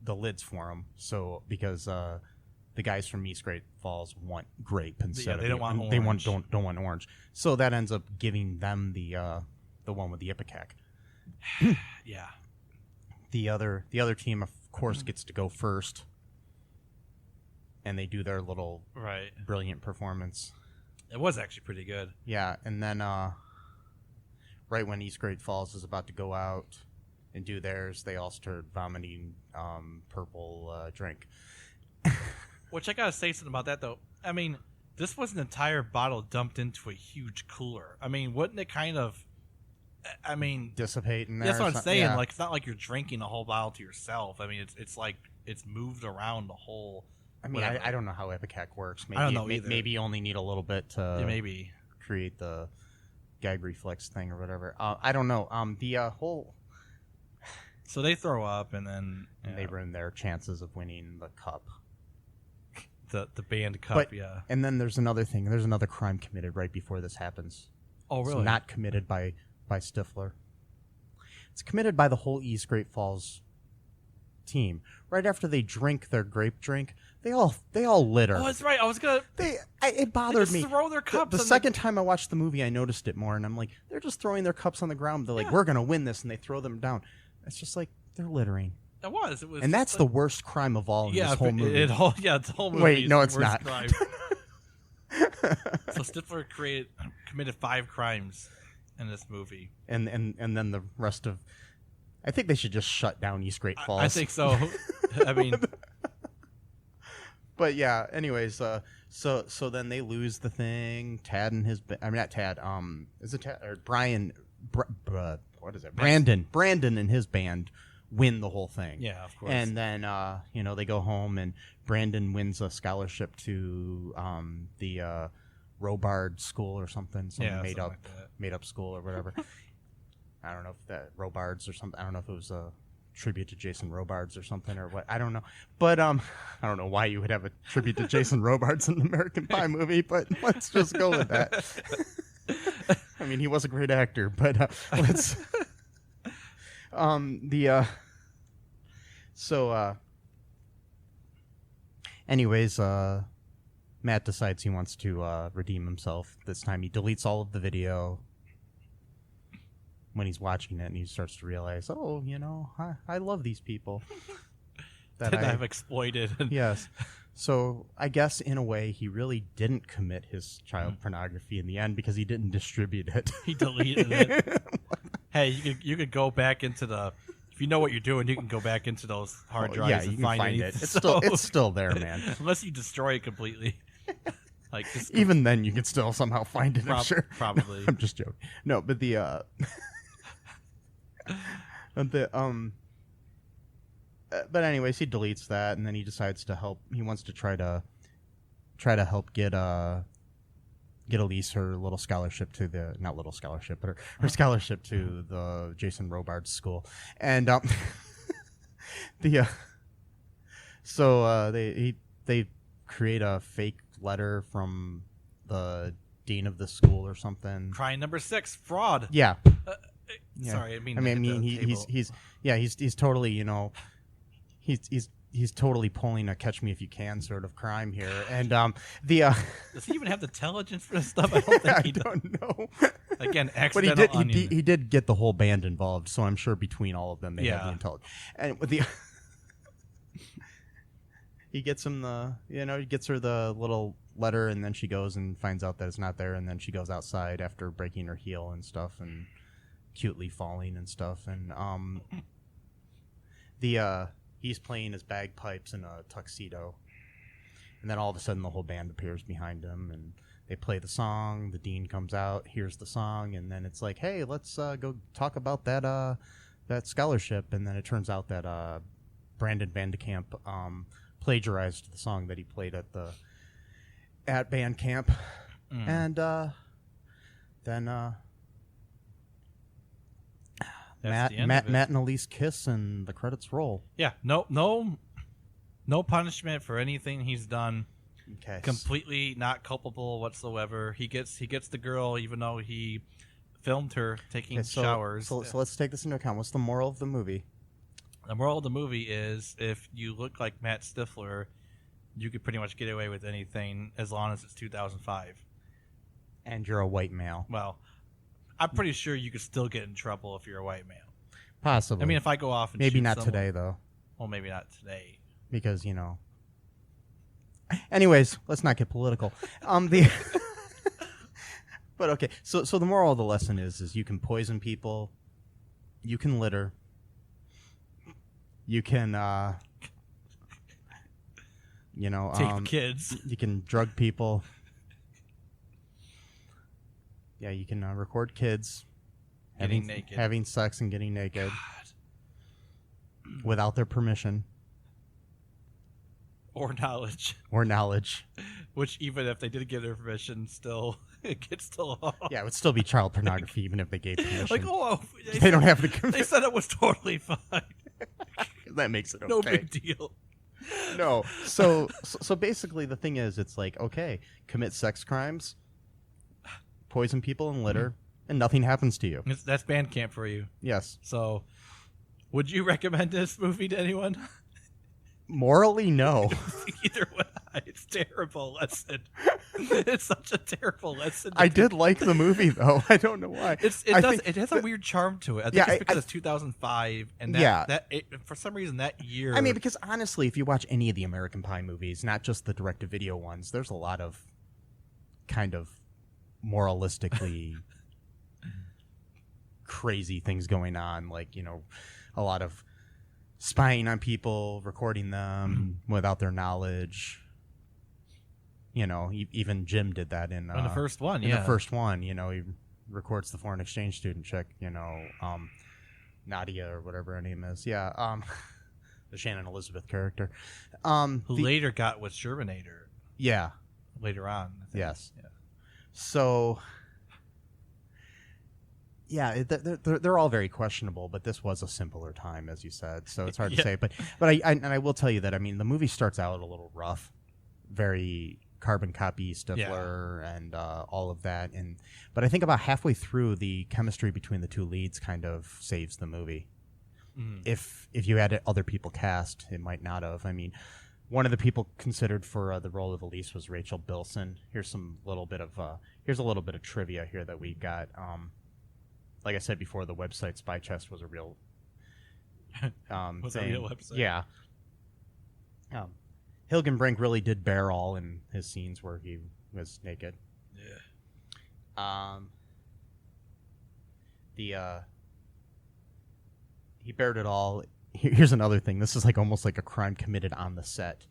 the lids for them. So because the guys from East Great Falls want grape instead they don't want orange. Don't want orange. So that ends up giving them the one with the Ipecac. Yeah. The other team, of course, gets to go first, and they do their little brilliant performance. It was actually pretty good. Yeah, and then right when East Great Falls is about to go out and do theirs, they all start vomiting purple drink. Which I gotta say something about that, though. I mean, this was an entire bottle dumped into a huge cooler. I mean, wouldn't it kind of... I mean, dissipate in there. That's what I'm saying. Yeah. Like, it's not like you're drinking a whole bottle to yourself. I mean, it's like it's moved around the whole. I mean, I don't know how Ipecac works. Maybe, I don't know either. Maybe you only need a little bit to maybe create the gag reflex thing or whatever. I don't know. The whole. So they throw up, and then they ruin their chances of winning the cup. The band cup, And then there's another thing. There's another crime committed right before this happens. Oh, really? It's not committed by Stifler. It's committed by the whole East Great Falls team. Right after they drink their grape drink, they all litter. Oh, that's right. I was gonna. It bothered me. Throw their cups. The second time I watched the movie, I noticed it more, and I'm like, they're just throwing their cups on the ground. They're like, we're gonna win this, and they throw them down. It's just like they're littering. It was, and that's the worst crime of all in this whole movie. The whole movie. Wait, no, it's not. Crime. So Stifler committed 5 crimes in this movie, and then the rest of, I think they should just shut down East Great Falls. I think so. I mean, but yeah. Anyways, so then they lose the thing. Tad and his, I mean not Tad. Is it Tad or Brian? What is it? Brandon and his band win the whole thing. Yeah, of course. And then they go home, and Brandon wins a scholarship to the Robard School or something. Made up school or whatever. I don't know if that Robards or something. I don't know if it was a tribute to Jason Robards or something or what. I don't know. But I don't know why you would have a tribute to Jason Robards in an American Pie movie, but let's just go with that. I mean, he was a great actor, but let's anyways, Matt decides he wants to redeem himself. This time he deletes all of the video when he's watching it, and he starts to realize, I love these people that I've exploited. Yes. So I guess in a way he really didn't commit his child pornography in the end because he didn't distribute it. He deleted it. Hey, you could go back into the. If you know what you're doing, you can go back into those hard drives and find it. It's still there, man. Unless you destroy it completely. Like even then, you can still somehow find it. I'm sure. Probably. No, I'm just joking. No, but but anyways, he deletes that, and then he decides to help. He wants to try to help get Elise her little scholarship to the her scholarship to the Jason Robards School, and they create a fake letter from the dean of the school or something. Crime number 6, fraud. Yeah. Sorry, I mean he's totally he's totally pulling a Catch Me If You Can sort of crime here, and does he even have the intelligence for this stuff? I don't think he does. I don't know. Again, accidental but he did get the whole band involved, so I'm sure between all of them they have the intelligence. And with he gets him he gets her the little letter, and then she goes and finds out that it's not there, and then she goes outside after breaking her heel and stuff, and cutely falling and stuff, and he's playing his bagpipes in a tuxedo, and then all of a sudden the whole band appears behind him, and they play the song. The dean comes out, hears the song, and then it's like, hey, let's go talk about that scholarship. And then it turns out that Brandon Vandekamp plagiarized the song that he played at band camp, and then Matt and Elise kiss, and the credits roll. Yeah, no punishment for anything he's done. Okay. Completely not culpable whatsoever. He gets the girl, even though he filmed her taking showers. So let's take this into account. What's the moral of the movie? The moral of the movie is, if you look like Matt Stifler, you could pretty much get away with anything as long as it's 2005. And you're a white male. Well, I'm pretty sure you could still get in trouble if you're a white male. Possibly. I mean, if I go off and maybe shoot not someone, today, though. Well, maybe not today. Because, Anyways, let's not get political. But okay, so the moral of the lesson is you can poison people, you can litter, you can take kids, you can drug people. Yeah, you can record kids having sex and getting naked without their permission. Or knowledge. Which, even if they did give their permission, still, it gets still off. Yeah, it would still be child pornography even if they gave permission. Like, they don't have to. They said it was totally fine. That makes it okay. No big deal. No. So basically, the thing is, it's like, okay, commit sex crimes, poison people, and litter, and nothing happens to you. That's band camp for you. Yes. So, would you recommend this movie to anyone? Morally, no. Either way, it's a terrible lesson. It's such a terrible lesson. I did like the movie, though. I don't know why. It has a weird charm to it. I think it's because it's 2005, and for some reason that year. I mean, because honestly, if you watch any of the American Pie movies, not just the direct-to-video ones, there's a lot of kind of moralistically crazy things going on, like, a lot of spying on people, recording them without their knowledge. Even Jim did that in the first one. The first one, he records the foreign exchange student chick, Nadia or whatever her name is. Yeah, the Shannon Elizabeth character, who later got with Shermanator. Yeah, later on. I think. Yes. Yeah. So. Yeah, they're all very questionable, but this was a simpler time, as you said, so it's hard to say. But I will tell you that, I mean, the movie starts out a little rough, very carbon copy Stifler and all of that, but I think about halfway through, the chemistry between the two leads kind of saves the movie. If you had other people cast, it might not have. I mean, one of the people considered for the role of Elise was Rachel Bilson. Here's a little bit of trivia here that we got. Like I said before, the website Spy Chest was a real thing. A real website. Yeah. Hilgenbrink really did bear all in his scenes where he was naked. Yeah. He bared it all. Here's another thing. This is almost like a crime committed on the set.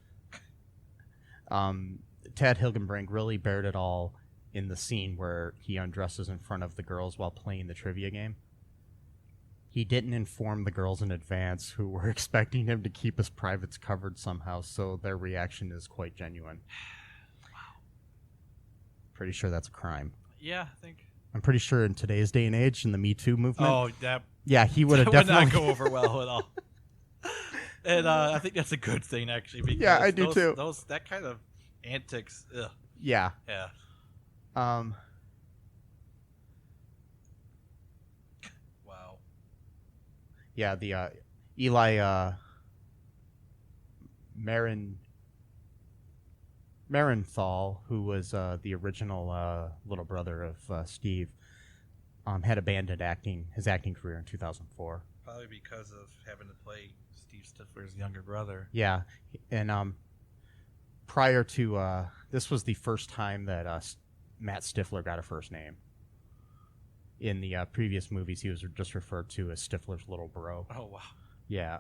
Tad Hilgenbrink really bared it all in the scene where he undresses in front of the girls while playing the trivia game. He didn't inform the girls in advance, who were expecting him to keep his privates covered somehow, so their reaction is quite genuine. Wow. Pretty sure that's a crime. Yeah, I think. I'm pretty sure in today's day and age, in the Me Too movement. Oh, that. Yeah, he would have definitely. Would not go over well at all. And I think that's a good thing, actually. Because yeah, I do too. That kind of antics. Ugh. Yeah. Yeah. Wow. Yeah, the Eli Marenthal, who was the original little brother of Steve, had abandoned his acting career in 2004. Probably because of having to play Steve Stifler's younger brother. Yeah, and prior to this was the first time that Matt Stifler got a first name. In the previous movies, he was just referred to as Stifler's little bro. Oh wow! Yeah.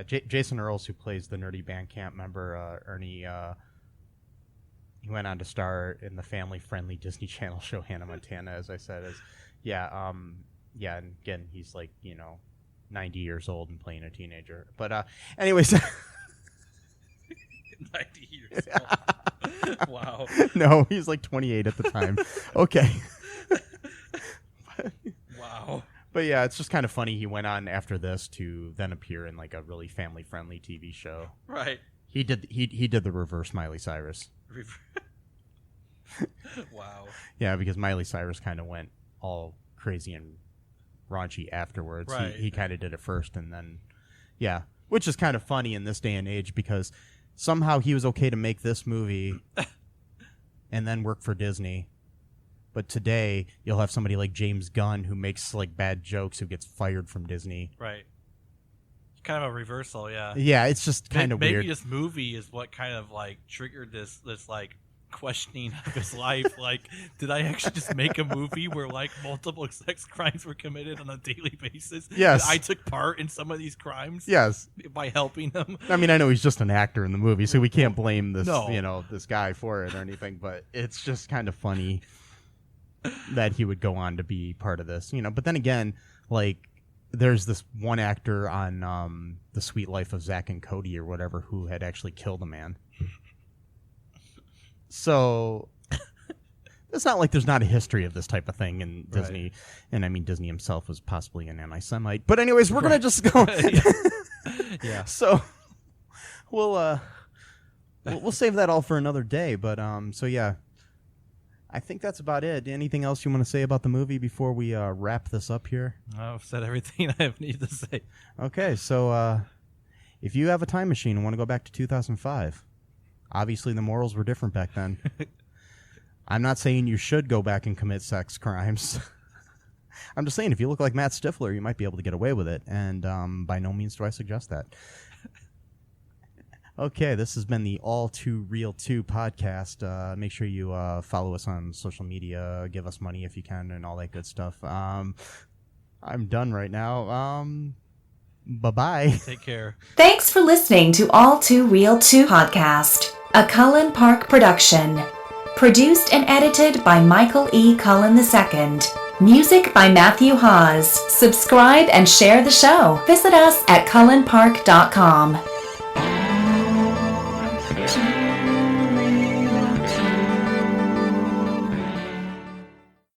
Jason Earls, who plays the nerdy band camp member Ernie, he went on to star in the family-friendly Disney Channel show Hannah Montana, as I said. And again, he's 90 years old and playing a teenager. But anyways. 90 years old. Wow. No, he's 28 at the time. Okay. Wow. But yeah, it's just kind of funny. He went on after this to then appear in a really family-friendly TV show. Right. He did the reverse Miley Cyrus. Wow. Yeah, because Miley Cyrus kind of went all crazy and raunchy afterwards. Right. He kind of did it first, and then which is kind of funny in this day and age because somehow he was okay to make this movie and then work for Disney. But today, you'll have somebody like James Gunn who makes bad jokes who gets fired from Disney. Right. Kind of a reversal, yeah. Yeah, it's just kind of weird. Maybe this movie is what kind of triggered this questioning of his life. Did I actually just make a movie where multiple sex crimes were committed on a daily basis? Yes. I took part in some of these crimes? Yes. By helping them? I mean, I know he's just an actor in the movie, so we can't blame this, this guy for it or anything, but it's just kind of funny that he would go on to be part of this, But then again, there's this one actor on The Sweet Life of Zack and Cody or whatever who had actually killed a man. So it's not like there's not a history of this type of thing in Disney. Right. And I mean, Disney himself was possibly an anti-Semite. But anyways, we're going to just go. Yeah. So we'll save that all for another day. But so yeah, I think that's about it. Anything else you want to say about the movie before we wrap this up here? I've said everything I need to say. Okay. So if you have a time machine and want to go back to 2005, obviously the morals were different back then. I'm not saying you should go back and commit sex crimes. I'm just saying if you look like Matt Stifler, you might be able to get away with it. And by no means do I suggest that. Okay, this has been the ALL2REELTOO podcast. Make sure you follow us on social media, give us money if you can, and all that good stuff. I'm done right now. Bye-bye. Take care. Thanks for listening to ALL2REELTOO podcast, a Cullen Park production. Produced and edited by Michael E. Cullen II. Music by Matthew Hawes. Subscribe and share the show. Visit us at cullenpark.com.